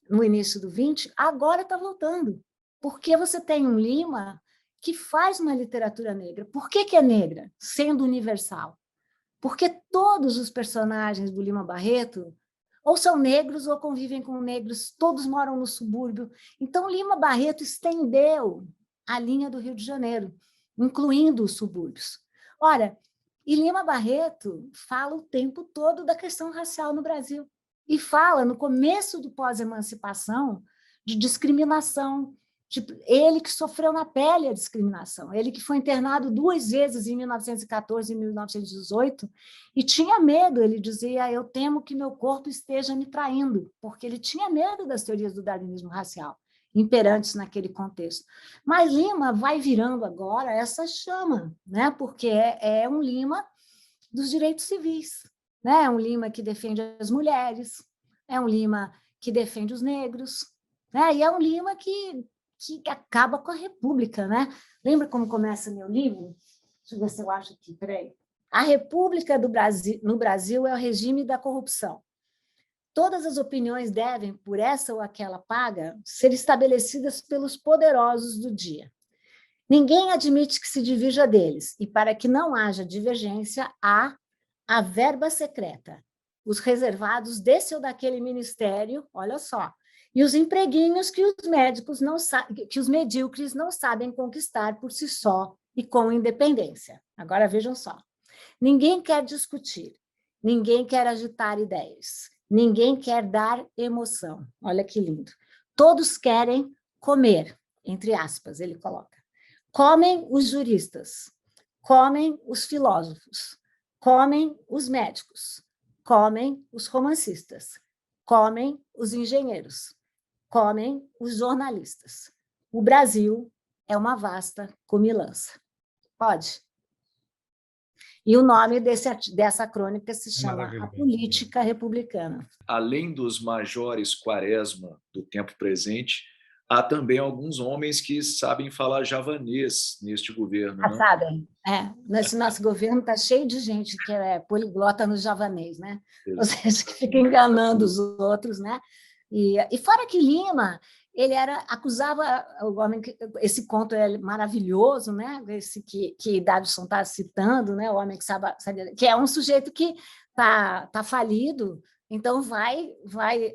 no início do 20, agora está voltando. Porque você tem um Lima que faz uma literatura negra. Por que é negra, sendo universal? Porque todos os personagens do Lima Barreto ou são negros ou convivem com negros, todos moram no subúrbio. Então, Lima Barreto estendeu a linha do Rio de Janeiro, incluindo os subúrbios. Ora, e Lima Barreto fala o tempo todo da questão racial no Brasil. E fala, no começo do pós-emancipação, de discriminação. Ele que sofreu na pele a discriminação, ele que foi internado 2 vezes, em 1914 e 1918, e tinha medo, ele dizia, eu temo que meu corpo esteja me traindo, porque ele tinha medo das teorias do darwinismo racial, imperantes naquele contexto. Mas Lima vai virando agora essa chama, né? Porque é um Lima dos direitos civis, né? É um Lima que defende as mulheres, é um Lima que defende os negros, né? E é um Lima que acaba com a República, né? Lembra como começa meu livro? Deixa eu ver se eu acho aqui, peraí. A República no Brasil é o regime da corrupção. Todas as opiniões devem, por essa ou aquela paga, ser estabelecidas pelos poderosos do dia. Ninguém admite que se divirja deles, e para que não haja divergência, há a verba secreta, os reservados desse ou daquele ministério, olha só, e os empreguinhos que os medíocres não sabem conquistar por si só e com independência. Agora vejam só. Ninguém quer discutir, ninguém quer agitar ideias, ninguém quer dar emoção. Olha que lindo. Todos querem comer, entre aspas, ele coloca. Comem os juristas, comem os filósofos, comem os médicos, comem os romancistas, comem os engenheiros, comem os jornalistas. O Brasil é uma comilança. Pode? E o nome dessa crônica se chama A Política Republicana. Além dos majores Quaresma do tempo presente, há também alguns homens que sabem falar javanês neste governo. Não? Sabem. Nesse nosso governo está cheio de gente que é poliglota no javanês, né? Ou seja, que fica enganando os outros, né? E fora que Lima, ele acusava o homem, esse conto é maravilhoso, né? Esse que Davidson está citando, né? O homem que sabe, que é um sujeito que tá falido, então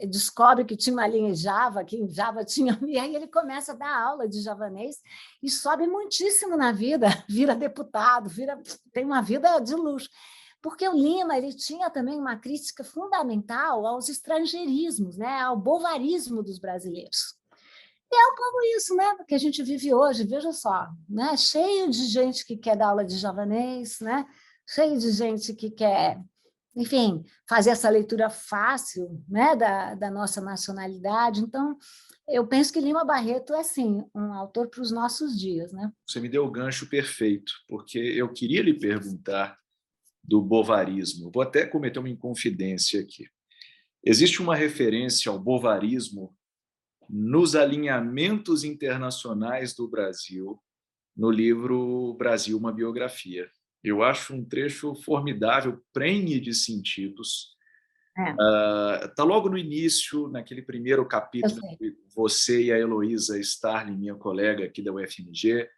descobre que tinha uma linha em Java, que em Java tinha, e aí ele começa a dar aula de javanês e sobe muitíssimo na vida, vira deputado, tem uma vida de luxo. Porque o Lima ele tinha também uma crítica fundamental aos estrangeirismos, né? Ao bovarismo dos brasileiros. E é um pouco isso, né? Que a gente vive hoje, veja só, né? Cheio de gente que quer dar aula de javanês, né? Cheio de gente que quer, enfim, fazer essa leitura fácil, né? da nossa nacionalidade. Então, eu penso que Lima Barreto é, sim, um autor para os nossos dias, né? Você me deu o gancho perfeito, porque eu queria lhe perguntar do bovarismo. Vou até cometer uma inconfidência aqui. Existe uma referência ao bovarismo nos alinhamentos internacionais do Brasil, no livro Brasil, uma biografia. Eu acho um trecho formidável, prenhe de sentidos. Está logo no início, naquele primeiro capítulo, que você e a Heloísa Starling, minha colega aqui da UFMG,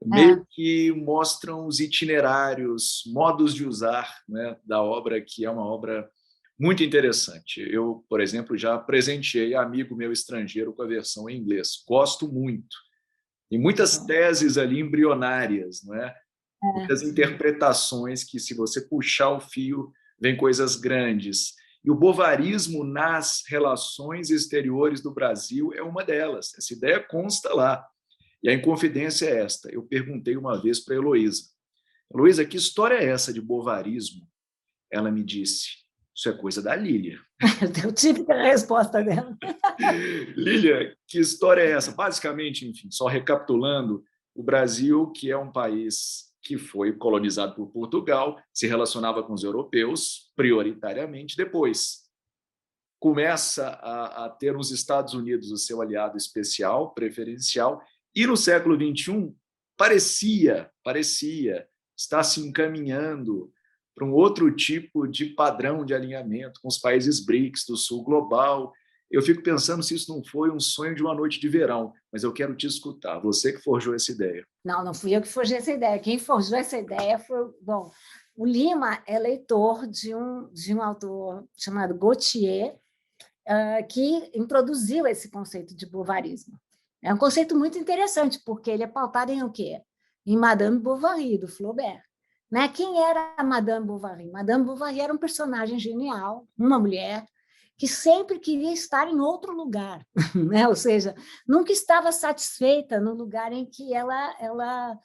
meio que mostram os itinerários, modos de usar, né, da obra, que é uma obra Muito interessante. Eu, por exemplo, já presenteei amigo meu estrangeiro com a versão em inglês. Gosto muito. E muitas teses ali embrionárias, não é? Muitas interpretações que, se você puxar o fio, vem coisas grandes. E o bovarismo nas relações exteriores do Brasil é uma delas. Essa ideia consta lá. E a inconfidência é esta. Eu perguntei uma vez para a Heloísa: Heloísa, que história é essa de bovarismo? Ela me disse: isso é coisa da Lília. Eu tive a resposta dela. Lília, que história é essa? Basicamente, enfim, só recapitulando, o Brasil, que é um país que foi colonizado por Portugal, se relacionava com os europeus prioritariamente, depois começa a ter nos Estados Unidos o seu aliado especial, preferencial, e no século XXI parecia estar se encaminhando para um outro tipo de padrão de alinhamento com os países BRICS do sul global. Eu fico pensando se isso não foi um sonho de uma noite de verão, mas eu quero te escutar, você que forjou essa ideia. Não, não fui eu que forjei essa ideia. Quem forjou essa ideia foi... Bom, o Lima é leitor de um autor chamado Gautier, que introduziu esse conceito de bovarismo. É um conceito muito interessante, porque ele é pautado em o quê? Em Madame Bovary, do Flaubert. Né? Quem era a Madame Bovary? Madame Bovary era um personagem genial, uma mulher que sempre queria estar em outro lugar, né? Ou seja, nunca estava satisfeita no lugar em que ela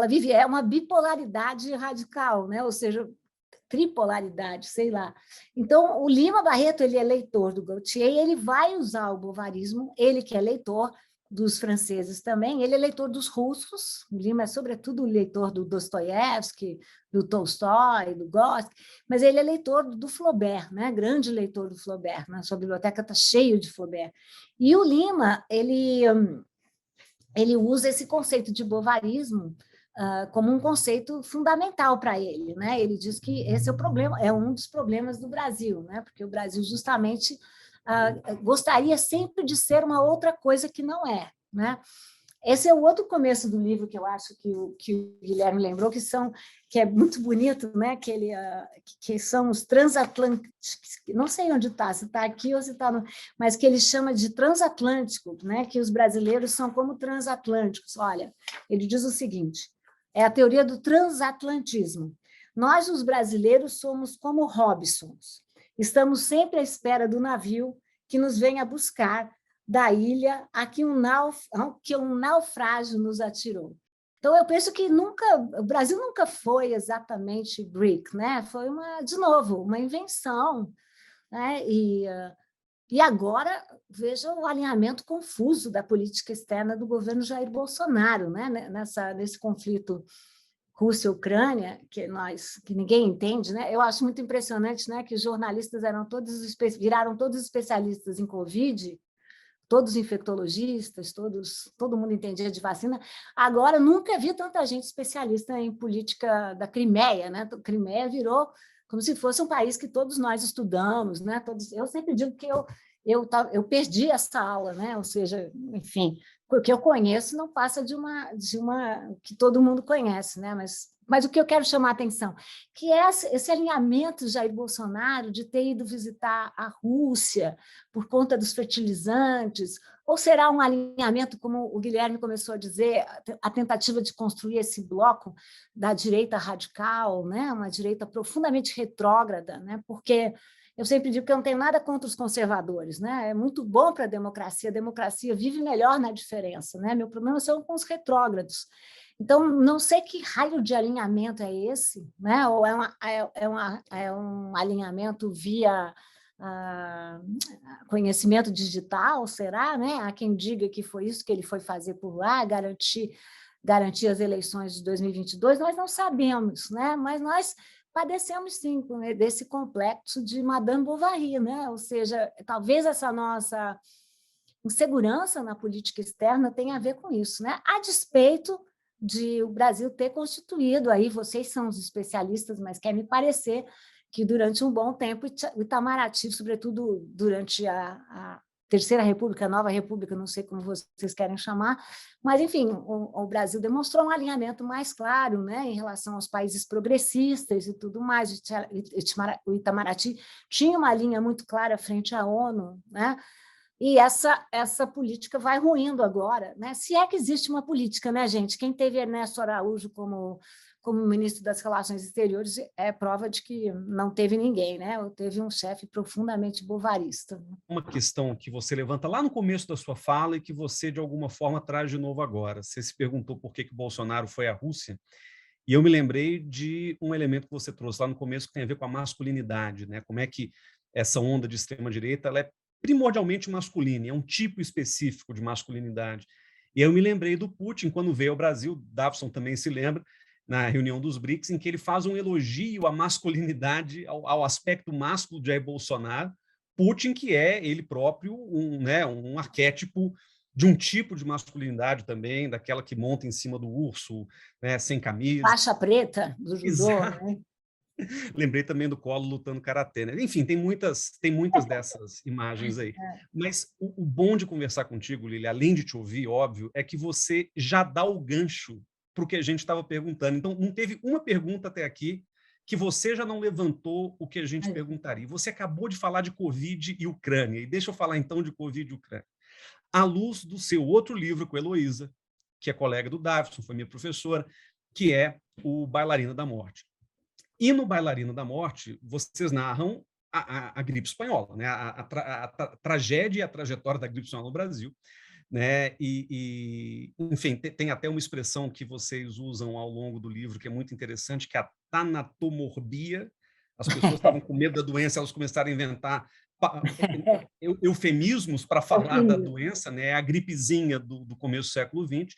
vivia. É uma bipolaridade radical, né? Ou seja, tripolaridade, sei lá. Então, o Lima Barreto, ele é leitor do Gautier e ele vai usar o bovarismo, ele que é leitor dos franceses também, ele é leitor dos russos, o Lima é sobretudo leitor do Dostoiévski, do Tolstói, do Goethe, mas ele é leitor do Flaubert, né? Grande leitor do Flaubert, né? Sua biblioteca está cheia de Flaubert. E o Lima, ele usa esse conceito de bovarismo como um conceito fundamental para ele, né? Ele diz que esse é o problema, é um dos problemas do Brasil, né? Porque o Brasil justamente gostaria sempre de ser uma outra coisa que não é, né? Esse é o outro começo do livro que eu acho que o Guilherme lembrou, que é muito bonito, né? Que são os transatlânticos, não sei onde está, se está aqui ou se está mas que ele chama de transatlântico, né? Que os brasileiros são como transatlânticos. Olha, ele diz o seguinte: é a teoria do transatlantismo. Nós, os brasileiros, somos como Robinsons. Estamos sempre à espera do navio que nos venha buscar da ilha a que um naufrágio nos atirou. Então, eu penso que o Brasil nunca foi exatamente BRIC, né? Foi, de novo, uma invenção. Né? E agora, veja o alinhamento confuso da política externa do governo Jair Bolsonaro, né? Nesse conflito Rússia-Ucrânia, que ninguém entende, né? Eu acho muito impressionante, né, que os jornalistas viraram todos especialistas em Covid, todos infectologistas, todo mundo entendia de vacina. Agora, nunca vi tanta gente especialista em política da Crimeia, né? A Crimeia virou como se fosse um país que todos nós estudamos, né? Eu sempre digo que eu perdi essa aula, né? Ou seja, enfim, o que eu conheço não passa de uma que todo mundo conhece, né? Mas o que eu quero chamar a atenção, que é esse alinhamento de Jair Bolsonaro de ter ido visitar a Rússia por conta dos fertilizantes, ou será um alinhamento, como o Guilherme começou a dizer, a tentativa de construir esse bloco da direita radical, né? Uma direita profundamente retrógrada, né? Porque eu sempre digo que eu não tenho nada contra os conservadores, né? É muito bom para a democracia vive melhor na diferença, né? Meu problema são com os retrógrados. Então, não sei que raio de alinhamento é esse, né? Ou é um alinhamento via conhecimento digital, será? Né? Há quem diga que foi isso que ele foi fazer por lá, garantir as eleições de 2022, nós não sabemos, né? Mas nós padecemos, sim, desse complexo de Madame Bovary, né? Ou seja, talvez essa nossa insegurança na política externa tenha a ver com isso, né? A despeito de o Brasil ter constituído, aí vocês são os especialistas, mas quer me parecer que durante um bom tempo o Itamaraty, sobretudo durante Terceira República, Nova República, não sei como vocês querem chamar, mas, enfim, o Brasil demonstrou um alinhamento mais claro, né, em relação aos países progressistas e tudo mais. O Itamaraty tinha uma linha muito clara frente à ONU, né, e essa política vai ruindo agora, né? Se é que existe uma política, né, gente? Quem teve Ernesto Araújo como ministro das Relações Exteriores é prova de que não teve ninguém, né? Ou teve um chefe profundamente bovarista. Uma questão que você levanta lá no começo da sua fala e que você, de alguma forma, traz de novo agora. Você se perguntou por que o Bolsonaro foi à Rússia, e eu me lembrei de um elemento que você trouxe lá no começo que tem a ver com a masculinidade, né? Como é que essa onda de extrema-direita ela é primordialmente masculina, é um tipo específico de masculinidade. E eu me lembrei do Putin, quando veio ao Brasil, Davidson também se lembra, na reunião dos BRICS, em que ele faz um elogio à masculinidade, ao aspecto másculo de Jair Bolsonaro, Putin, que é ele próprio um arquétipo de um tipo de masculinidade também, daquela que monta em cima do urso, né, sem camisa. Faixa preta do judô, né? Lembrei também do Collor lutando karatê, né? Enfim, tem muitas dessas imagens aí. Mas o bom de conversar contigo, Lili, além de te ouvir, óbvio, é que você já dá o gancho para o que a gente estava perguntando. Então, não teve uma pergunta até aqui que você já não levantou o que a gente perguntaria. Você acabou de falar de Covid e Ucrânia, e deixa eu falar então de Covid e Ucrânia. À luz do seu outro livro com a Heloísa, que é colega do Davidson, foi minha professora, que é o Bailarina da Morte. E no Bailarina da Morte, vocês narram a gripe espanhola, né? A tragédia e a trajetória da gripe espanhola no Brasil. Né? Enfim, tem até uma expressão que vocês usam ao longo do livro que é muito interessante, que é a tanatomordia. As pessoas estavam com medo da doença, elas começaram a inventar eufemismos para falar da doença, né? A gripezinha do começo do século XX.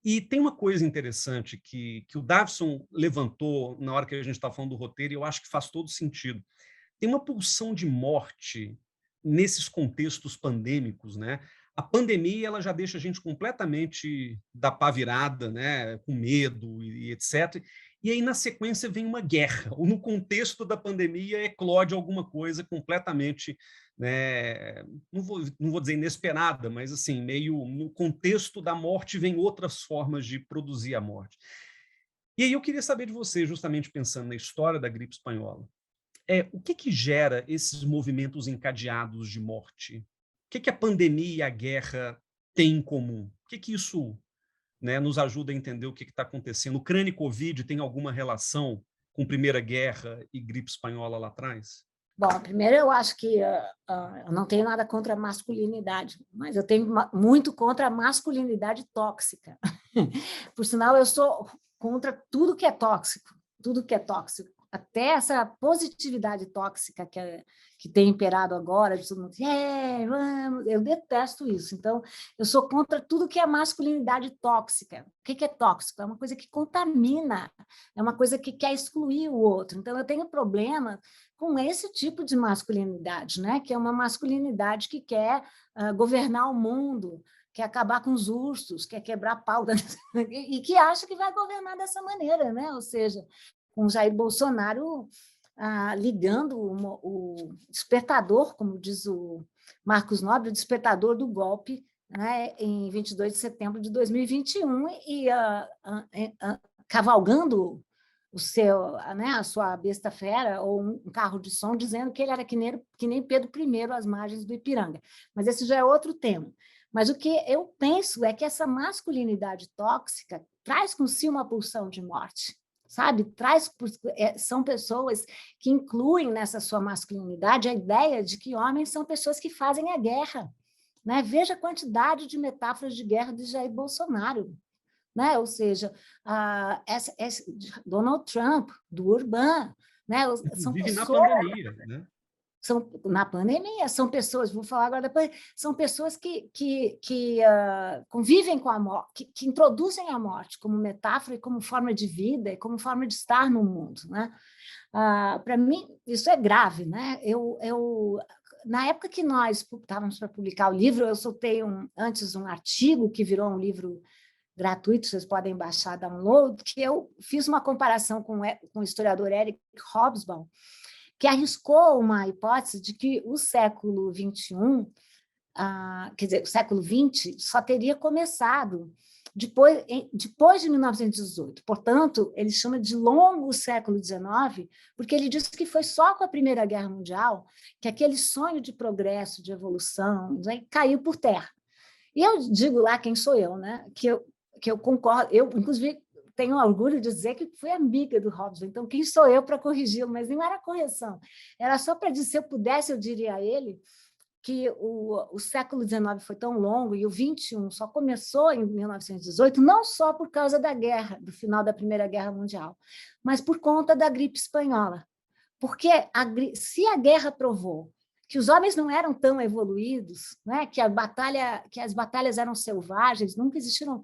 E tem uma coisa interessante que o Davidson levantou na hora que a gente está falando do roteiro, e eu acho que faz todo sentido. Tem uma pulsão de morte nesses contextos pandêmicos, né? A pandemia ela já deixa a gente completamente da pá virada, né? Com medo e etc. E aí, na sequência, vem uma guerra, ou no contexto da pandemia eclode alguma coisa completamente, né, não vou dizer inesperada, mas assim, meio no contexto da morte vem outras formas de produzir a morte. E aí eu queria saber de você, justamente pensando na história da gripe espanhola, o que gera esses movimentos encadeados de morte? O que a pandemia e a guerra têm em comum? O que isso, né, nos ajuda a entender o que está acontecendo? Ucrânia e Covid tem alguma relação com Primeira Guerra e gripe espanhola lá atrás? Bom, primeiro eu acho que eu não tenho nada contra a masculinidade, mas eu tenho muito contra a masculinidade tóxica. Por sinal, eu sou contra tudo que é tóxico, até essa positividade tóxica que tem imperado agora, de todo mundo, vamos, eu detesto isso. Então, eu sou contra tudo que é masculinidade tóxica. O que é tóxico? É uma coisa que contamina, é uma coisa que quer excluir o outro. Então, eu tenho problema com esse tipo de masculinidade, né? Que é uma masculinidade que quer governar o mundo, quer acabar com os ursos, quer quebrar pau, e que acha que vai governar dessa maneira, né? Ou seja, com Jair Bolsonaro ligando o despertador, como diz o Marcos Nobre, o despertador do golpe, né, em 22 de setembro de 2021, e cavalgando a sua besta fera, ou um carro de som, dizendo que ele era que nem Pedro I às margens do Ipiranga. Mas esse já é outro tema. Mas o que eu penso é que essa masculinidade tóxica traz consigo uma pulsão de morte, sabe? São pessoas que incluem nessa sua masculinidade a ideia de que homens são pessoas que fazem a guerra, né? Veja a quantidade de metáforas de guerra de Jair Bolsonaro, né? Ou seja, Donald Trump, do Orbán, né? São pessoas... na pandemia, né? Na pandemia, são pessoas, vou falar agora depois, são pessoas que convivem com a morte, que introduzem a morte como metáfora e como forma de vida e como forma de estar no mundo, né? Para mim, isso é grave, né? Na época que nós estávamos para publicar o livro, eu soltei antes um artigo que virou um livro gratuito, vocês podem baixar, download, que eu fiz uma comparação com o historiador Eric Hobsbawm, que arriscou uma hipótese de que o século XXI quer dizer, o século XX só teria começado depois de 1918. Portanto, ele chama de longo século XIX, porque ele diz que foi só com a Primeira Guerra Mundial que aquele sonho de progresso, de evolução, né, caiu por terra. E eu digo lá quem sou eu, né? Que eu concordo, eu, inclusive, tenho orgulho de dizer que fui amiga do Hobsbawm, então quem sou eu para corrigi-lo? Mas não era correção, era só para dizer, se eu pudesse, eu diria a ele que o século XIX foi tão longo e o XXI só começou em 1918, não só por causa da guerra, do final da Primeira Guerra Mundial, mas por conta da gripe espanhola. Porque se a guerra provou que os homens não eram tão evoluídos, né, que as batalhas eram selvagens, nunca existiram.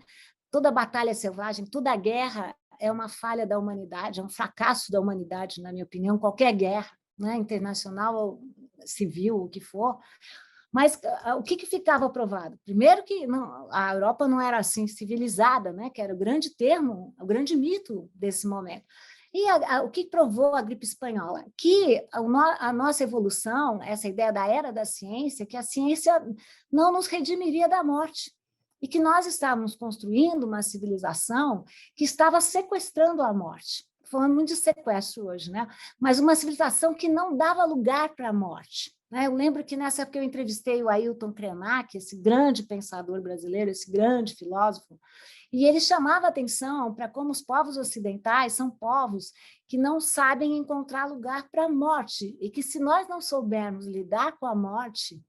Toda batalha é selvagem, toda guerra é uma falha da humanidade, é um fracasso da humanidade, na minha opinião, qualquer guerra, né, internacional ou civil, o que for. Mas o que ficava provado? Primeiro que a Europa não era assim civilizada, né, que era o grande termo, o grande mito desse momento. E o que provou a gripe espanhola? Que a nossa evolução, essa ideia da era da ciência, que a ciência não nos redimiria da morte, e que nós estávamos construindo uma civilização que estava sequestrando a morte. Falando muito de sequestro hoje, né? Mas uma civilização que não dava lugar para a morte. Eu lembro que nessa época eu entrevistei o Ailton Krenak, esse grande pensador brasileiro, esse grande filósofo, e ele chamava atenção para como os povos ocidentais são povos que não sabem encontrar lugar para a morte, e que se nós não soubermos lidar com a morte,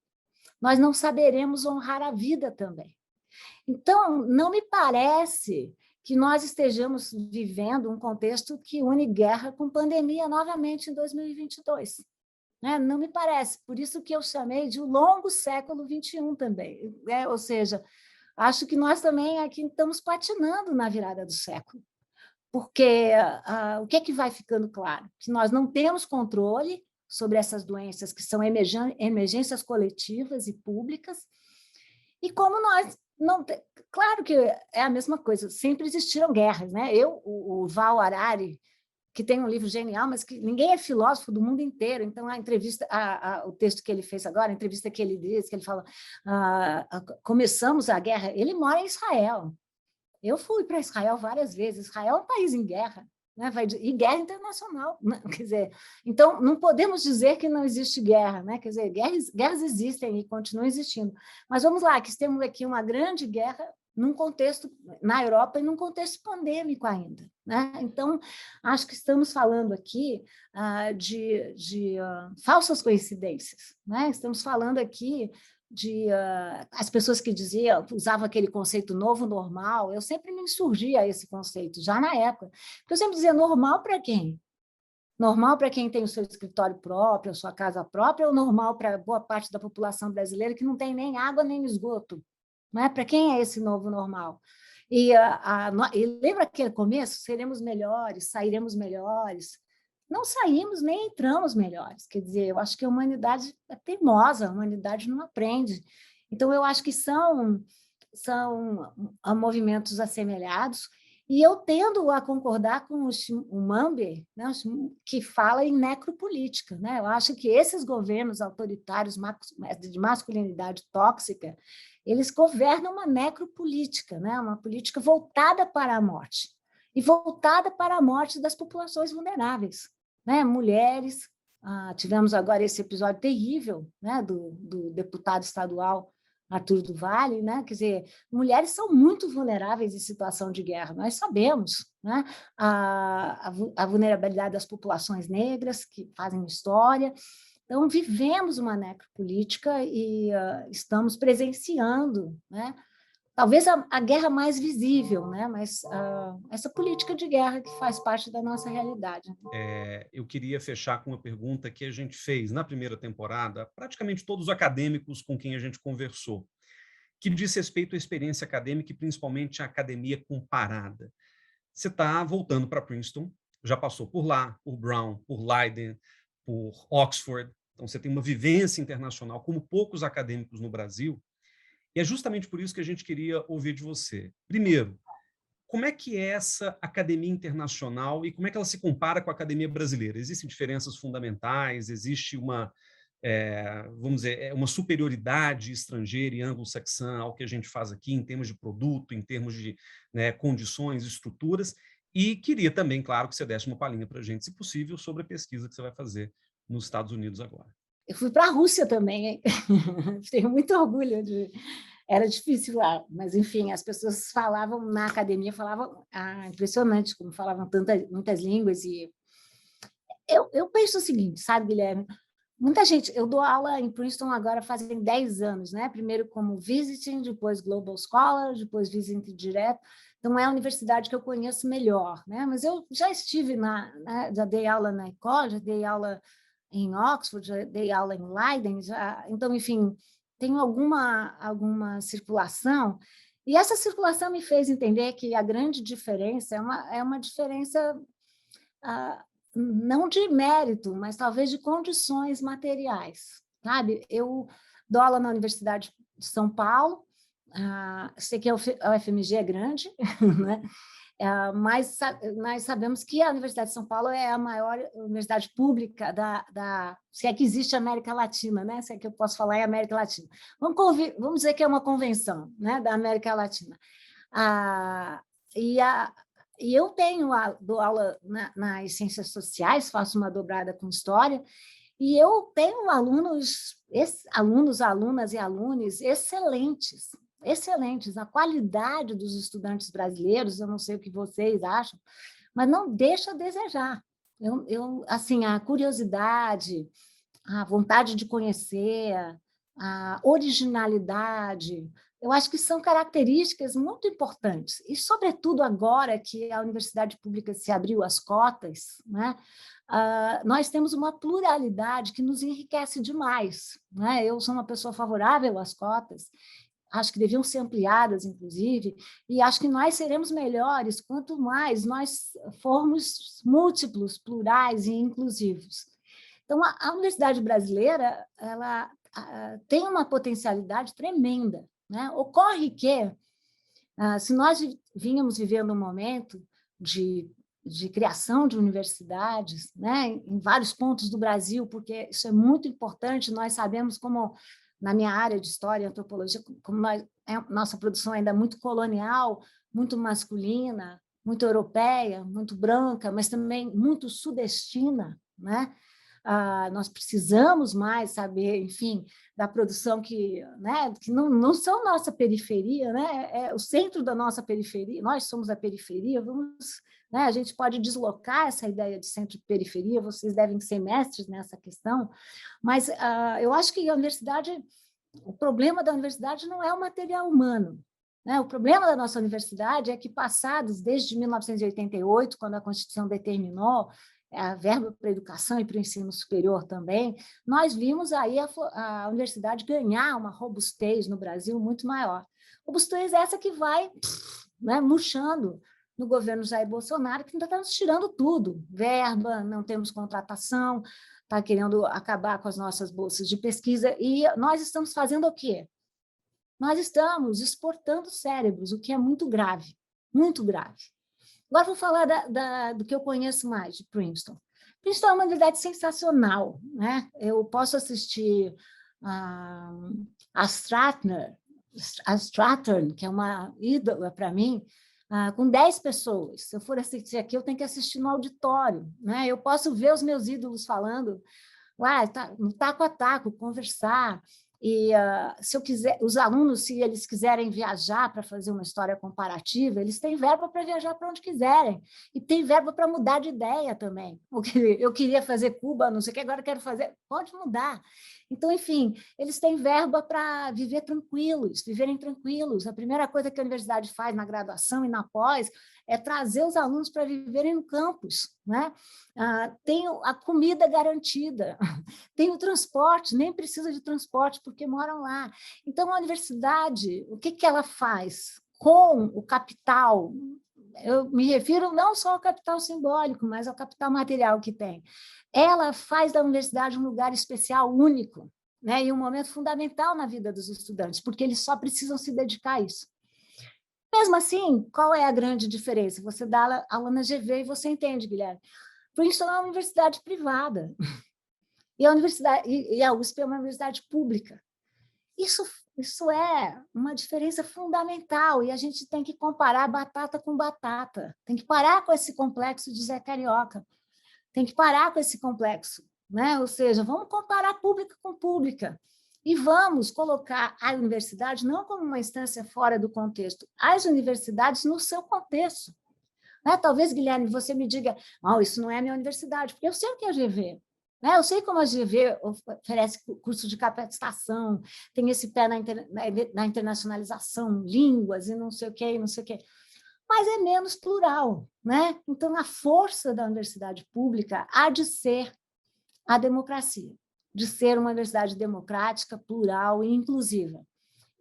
nós não saberemos honrar a vida também. Então, não me parece que nós estejamos vivendo um contexto que une guerra com pandemia novamente em 2022. Não me parece. Por isso que eu chamei de o longo século XXI também. Ou seja, acho que nós também aqui estamos patinando na virada do século. Porque o que é que vai ficando claro? Que nós não temos controle sobre essas doenças que são emergências coletivas e públicas, e como nós não... Claro que é a mesma coisa, sempre existiram guerras, né? O Val Harari, que tem um livro genial, mas que ninguém é filósofo do mundo inteiro, então a entrevista, o texto que ele fez agora, a entrevista que ele diz, que ele fala, começamos a guerra, ele mora em Israel. Eu fui para Israel várias vezes, Israel é um país em guerra, né? E guerra internacional, né? Quer dizer, então não podemos dizer que não existe guerra, né? Quer dizer, guerras existem e continuam existindo, mas vamos lá, que temos aqui uma grande guerra num contexto, na Europa, e num contexto pandêmico ainda, né? Então, acho que estamos falando aqui de falsas coincidências, né? Estamos falando aqui de as pessoas que usavam aquele conceito novo normal, eu sempre me insurgia a esse conceito, já na época, porque eu sempre dizia, normal para quem? Normal para quem tem o seu escritório próprio, a sua casa própria, ou normal para boa parte da população brasileira que não tem nem água nem esgoto? Não é? Para quem é esse novo normal? E lembra aquele começo? Seremos melhores, sairemos melhores. Não saímos nem entramos melhores. Quer dizer, eu acho que a humanidade é teimosa, a humanidade não aprende. Então, eu acho que são movimentos assemelhados, e eu tendo a concordar com o Mambe, né, que fala em necropolítica, né? Eu acho que esses governos autoritários de masculinidade tóxica, eles governam uma necropolítica, né? Uma política voltada para a morte, e voltada para a morte das populações vulneráveis, né? Mulheres, tivemos agora esse episódio terrível, né? do deputado estadual Arthur do Vale, né? Quer dizer, mulheres são muito vulneráveis em situação de guerra, nós sabemos, né? A vulnerabilidade das populações negras que fazem história. Então, vivemos uma necropolítica e estamos presenciando, né? Talvez a guerra mais visível, né? Mas essa política de guerra que faz parte da nossa realidade. Eu queria fechar com uma pergunta que a gente fez na primeira temporada, praticamente todos os acadêmicos com quem a gente conversou, que diz respeito à experiência acadêmica e principalmente à academia comparada. Você está voltando para Princeton, já passou por lá, por Brown, por Leiden, por Oxford, então você tem uma vivência internacional como poucos acadêmicos no Brasil, e é justamente por isso que a gente queria ouvir de você. Primeiro, como é que é essa academia internacional e como é que ela se compara com a academia brasileira? Existem diferenças fundamentais? Existe uma vamos dizer, uma superioridade estrangeira e anglo-saxã ao que a gente faz aqui em termos de produto, em termos de, né, condições, estruturas, e queria também, claro, que você desse uma palhinha para a gente, se possível, sobre a pesquisa que você vai fazer nos Estados Unidos agora. Eu fui para a Rússia também, hein? Tenho muito orgulho de... Era difícil lá, mas, enfim, as pessoas falavam, na academia, falavam, impressionante, como falavam muitas línguas, e eu penso o seguinte, sabe, Guilherme? Muita gente, eu dou aula em Princeton agora fazem 10 anos, né? Primeiro como visiting, depois Global Scholar, depois visiting direto. Então, é a universidade que eu conheço melhor, né? Mas eu já estive já dei aula na Ecole, já dei aula em Oxford, já dei aula em Leiden, então, enfim, tenho alguma circulação, e essa circulação me fez entender que a grande diferença é uma diferença não de mérito, mas talvez de condições materiais, sabe? Eu dou aula na Universidade de São Paulo, sei que a UFMG é grande, né? Mas nós sabemos que a Universidade de São Paulo é a maior universidade pública se é que existe América Latina, né? Se é que eu posso falar em América Latina. Vamos dizer que é uma convenção, né, da América Latina. E eu dou aula nas ciências sociais, faço uma dobrada com história, e eu tenho alunas e alunos excelentes, excelentes. A qualidade dos estudantes brasileiros, eu não sei o que vocês acham, mas não deixa a desejar. Assim, a curiosidade, a vontade de conhecer, a originalidade, eu acho que são características muito importantes. E, sobretudo, agora que a universidade pública se abriu às cotas, né? Nós temos uma pluralidade que nos enriquece demais, né? Eu sou uma pessoa favorável às cotas, acho que deviam ser ampliadas, inclusive, e acho que nós seremos melhores quanto mais nós formos múltiplos, plurais e inclusivos. Então, a universidade brasileira ela tem uma potencialidade tremenda, né? Ocorre que, se nós vínhamos vivendo um momento de criação de universidades, né, em vários pontos do Brasil, porque isso é muito importante, nós sabemos como, na minha área de história e antropologia, como nossa produção ainda é muito colonial, muito masculina, muito europeia, muito branca, mas também muito sudestina, né? Nós precisamos mais saber, enfim, da produção que não são nossa periferia, né? É o centro da nossa periferia, nós somos a periferia, né? A gente pode deslocar essa ideia de centro-periferia, vocês devem ser mestres nessa questão, mas eu acho que o problema da universidade não é o material humano, né? O problema da nossa universidade é que, passados desde 1988, quando a Constituição determinou a verba para a educação e para o ensino superior também, nós vimos aí a universidade ganhar uma robustez no Brasil muito maior. Robustez essa que vai, né, murchando no governo Jair Bolsonaro, que ainda está nos tirando tudo, verba, não temos contratação, está querendo acabar com as nossas bolsas de pesquisa, e nós estamos fazendo o quê? Nós estamos exportando cérebros, o que é muito grave, muito grave. Agora vou falar do que eu conheço mais de Princeton. Princeton é uma universidade sensacional, né? Eu posso assistir a Strathern, que é uma ídola para mim, com 10 pessoas. Se eu for assistir aqui, eu tenho que assistir no auditório, né? Eu posso ver os meus ídolos falando no taco a taco, conversar. E se eu quiser, os alunos, se eles quiserem viajar para fazer uma história comparativa, eles têm verba para viajar para onde quiserem, e tem verba para mudar de ideia também. Eu queria fazer Cuba, não sei o que, agora quero fazer, pode mudar. Então, enfim, eles têm verba para viverem tranquilos. A primeira coisa que a universidade faz na graduação e na pós é trazer os alunos para viverem no campus, né? Tem a comida garantida, tem o transporte, nem precisa de transporte porque moram lá. Então, a universidade, o que ela faz com o capital? Eu me refiro não só ao capital simbólico, mas ao capital material que tem. Ela faz da universidade um lugar especial, único, né? E um momento fundamental na vida dos estudantes, porque eles só precisam se dedicar a isso. Mesmo assim, qual é a grande diferença? Você dá aula na GV e você entende, Guilherme. Princeton é uma universidade privada. E a USP é uma universidade pública. Isso é uma diferença fundamental, e a gente tem que comparar batata com batata. Tem que parar com esse complexo de Zé Carioca. Tem que parar com esse complexo, né? Ou seja, vamos comparar pública com pública e vamos colocar a universidade não como uma instância fora do contexto, as universidades no seu contexto. Né? Talvez, Guilherme, você me diga, isso não é a minha universidade, porque eu sei o que é a GV. Né? Eu sei como a GV oferece curso de capacitação, tem esse pé na internacionalização, línguas e não sei o quê, mas é menos plural. Né? Então, a força da universidade pública há de ser a democracia, de ser uma universidade democrática, plural e inclusiva.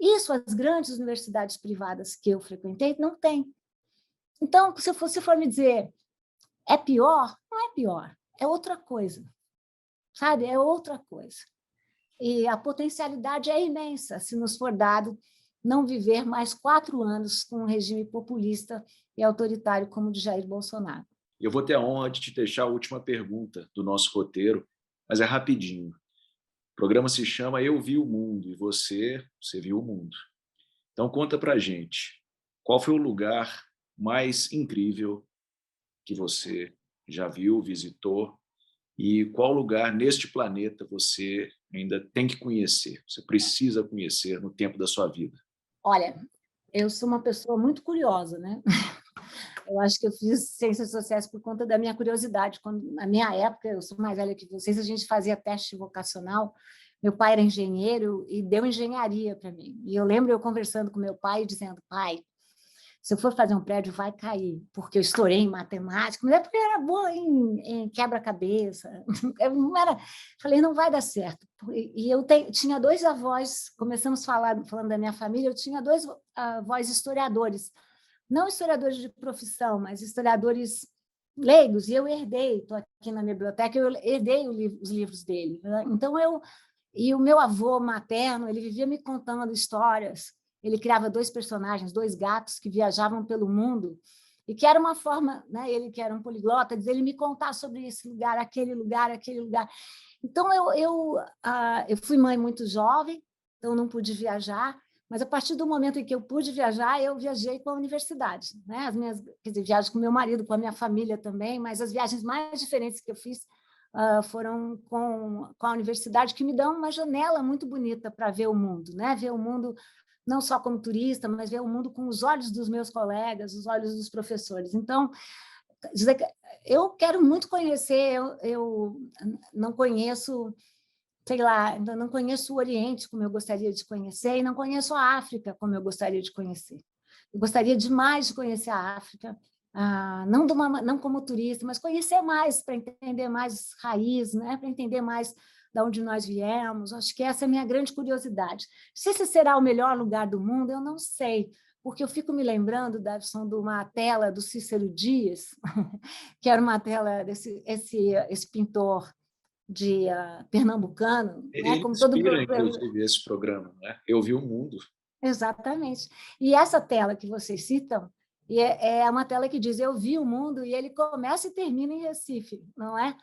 Isso as grandes universidades privadas que eu frequentei não têm. Então, se você for me dizer, é pior? Não é pior, é outra coisa. Sabe? É outra coisa. E a potencialidade é imensa se nos for dado não viver mais 4 anos com um regime populista e autoritário como o de Jair Bolsonaro. Eu vou ter a honra de te deixar a última pergunta do nosso roteiro, mas é rapidinho. O programa se chama Eu Vi o Mundo, e você viu o mundo. Então, conta pra gente, qual foi o lugar mais incrível que você já viu, visitou, e qual lugar neste planeta você ainda tem que conhecer, você precisa conhecer no tempo da sua vida? Olha, eu sou uma pessoa muito curiosa, né? Eu acho que eu fiz ciências sociais por conta da minha curiosidade. Na minha época, eu sou mais velha que vocês, a gente fazia teste vocacional. Meu pai era engenheiro e deu engenharia para mim. E eu lembro eu conversando com meu pai, dizendo, pai, se eu for fazer um prédio, vai cair, porque eu estourei em matemática, mas é porque eu era boa em quebra-cabeça. Falei, não vai dar certo. E eu tinha 2 avós, começamos falando da minha família, eu tinha 2 avós historiadores, não historiadores de profissão, mas historiadores leigos, e eu herdei, estou aqui na minha biblioteca, eu herdei os livros dele. Né? Então, e o meu avô materno, ele vivia me contando histórias. Ele criava 2 personagens, 2 gatos que viajavam pelo mundo, e que era uma forma, né, ele que era um poliglota, de ele me contar sobre esse lugar, aquele lugar, aquele lugar. Então, eu fui mãe muito jovem, então não pude viajar, mas a partir do momento em que eu pude viajar, eu viajei com a universidade. Né? As minhas, quer dizer, viagens com meu marido, com a minha família também, mas as viagens mais diferentes que eu fiz foram com a universidade, que me dão uma janela muito bonita para ver o mundo, né? Ver o mundo não só como turista, mas ver o mundo com os olhos dos meus colegas, os olhos dos professores. Então, eu quero muito conhecer, eu não conheço, sei lá, ainda não conheço o Oriente como eu gostaria de conhecer, e não conheço a África como eu gostaria de conhecer. Eu gostaria demais de conhecer a África, não como turista, mas conhecer mais, para entender mais raízes, né? Para entender mais de onde nós viemos. Acho que essa é a minha grande curiosidade. Se esse será o melhor lugar do mundo, eu não sei, porque eu fico me lembrando, Davison, de uma tela do Cícero Dias, que era uma tela esse pintor de pernambucano. Ele Né? Como inspira, inclusive, esse programa, né? Eu Vi o Mundo. Exatamente. E essa tela que vocês citam é uma tela que diz Eu Vi o Mundo, e ele começa e termina em Recife, não é?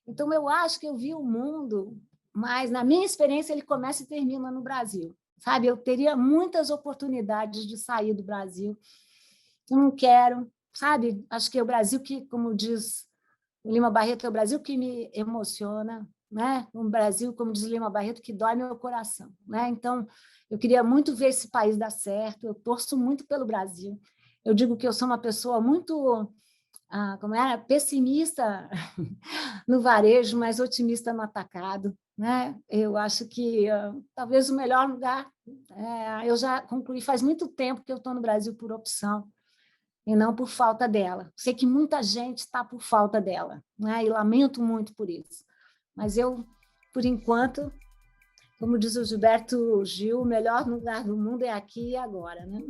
Então, eu acho que eu vi o mundo, mas, na minha experiência, ele começa e termina no Brasil. Sabe? Eu teria muitas oportunidades de sair do Brasil. Eu não quero, sabe? Acho que é o Brasil que, como diz o Lima Barreto, é o Brasil que me emociona, né? Um Brasil, como diz o Lima Barreto, que dói meu coração. Né? Então, eu queria muito ver esse país dar certo, eu torço muito pelo Brasil. Eu digo que eu sou uma pessoa muito... como era, pessimista no varejo, mas otimista no atacado. Né? Eu acho que talvez o melhor lugar, eu já concluí, faz muito tempo que eu estou no Brasil por opção, e não por falta dela. Sei que muita gente está por falta dela, né? E lamento muito por isso. Mas eu, por enquanto, como diz o Gilberto Gil, o melhor lugar do mundo é aqui e agora. Né?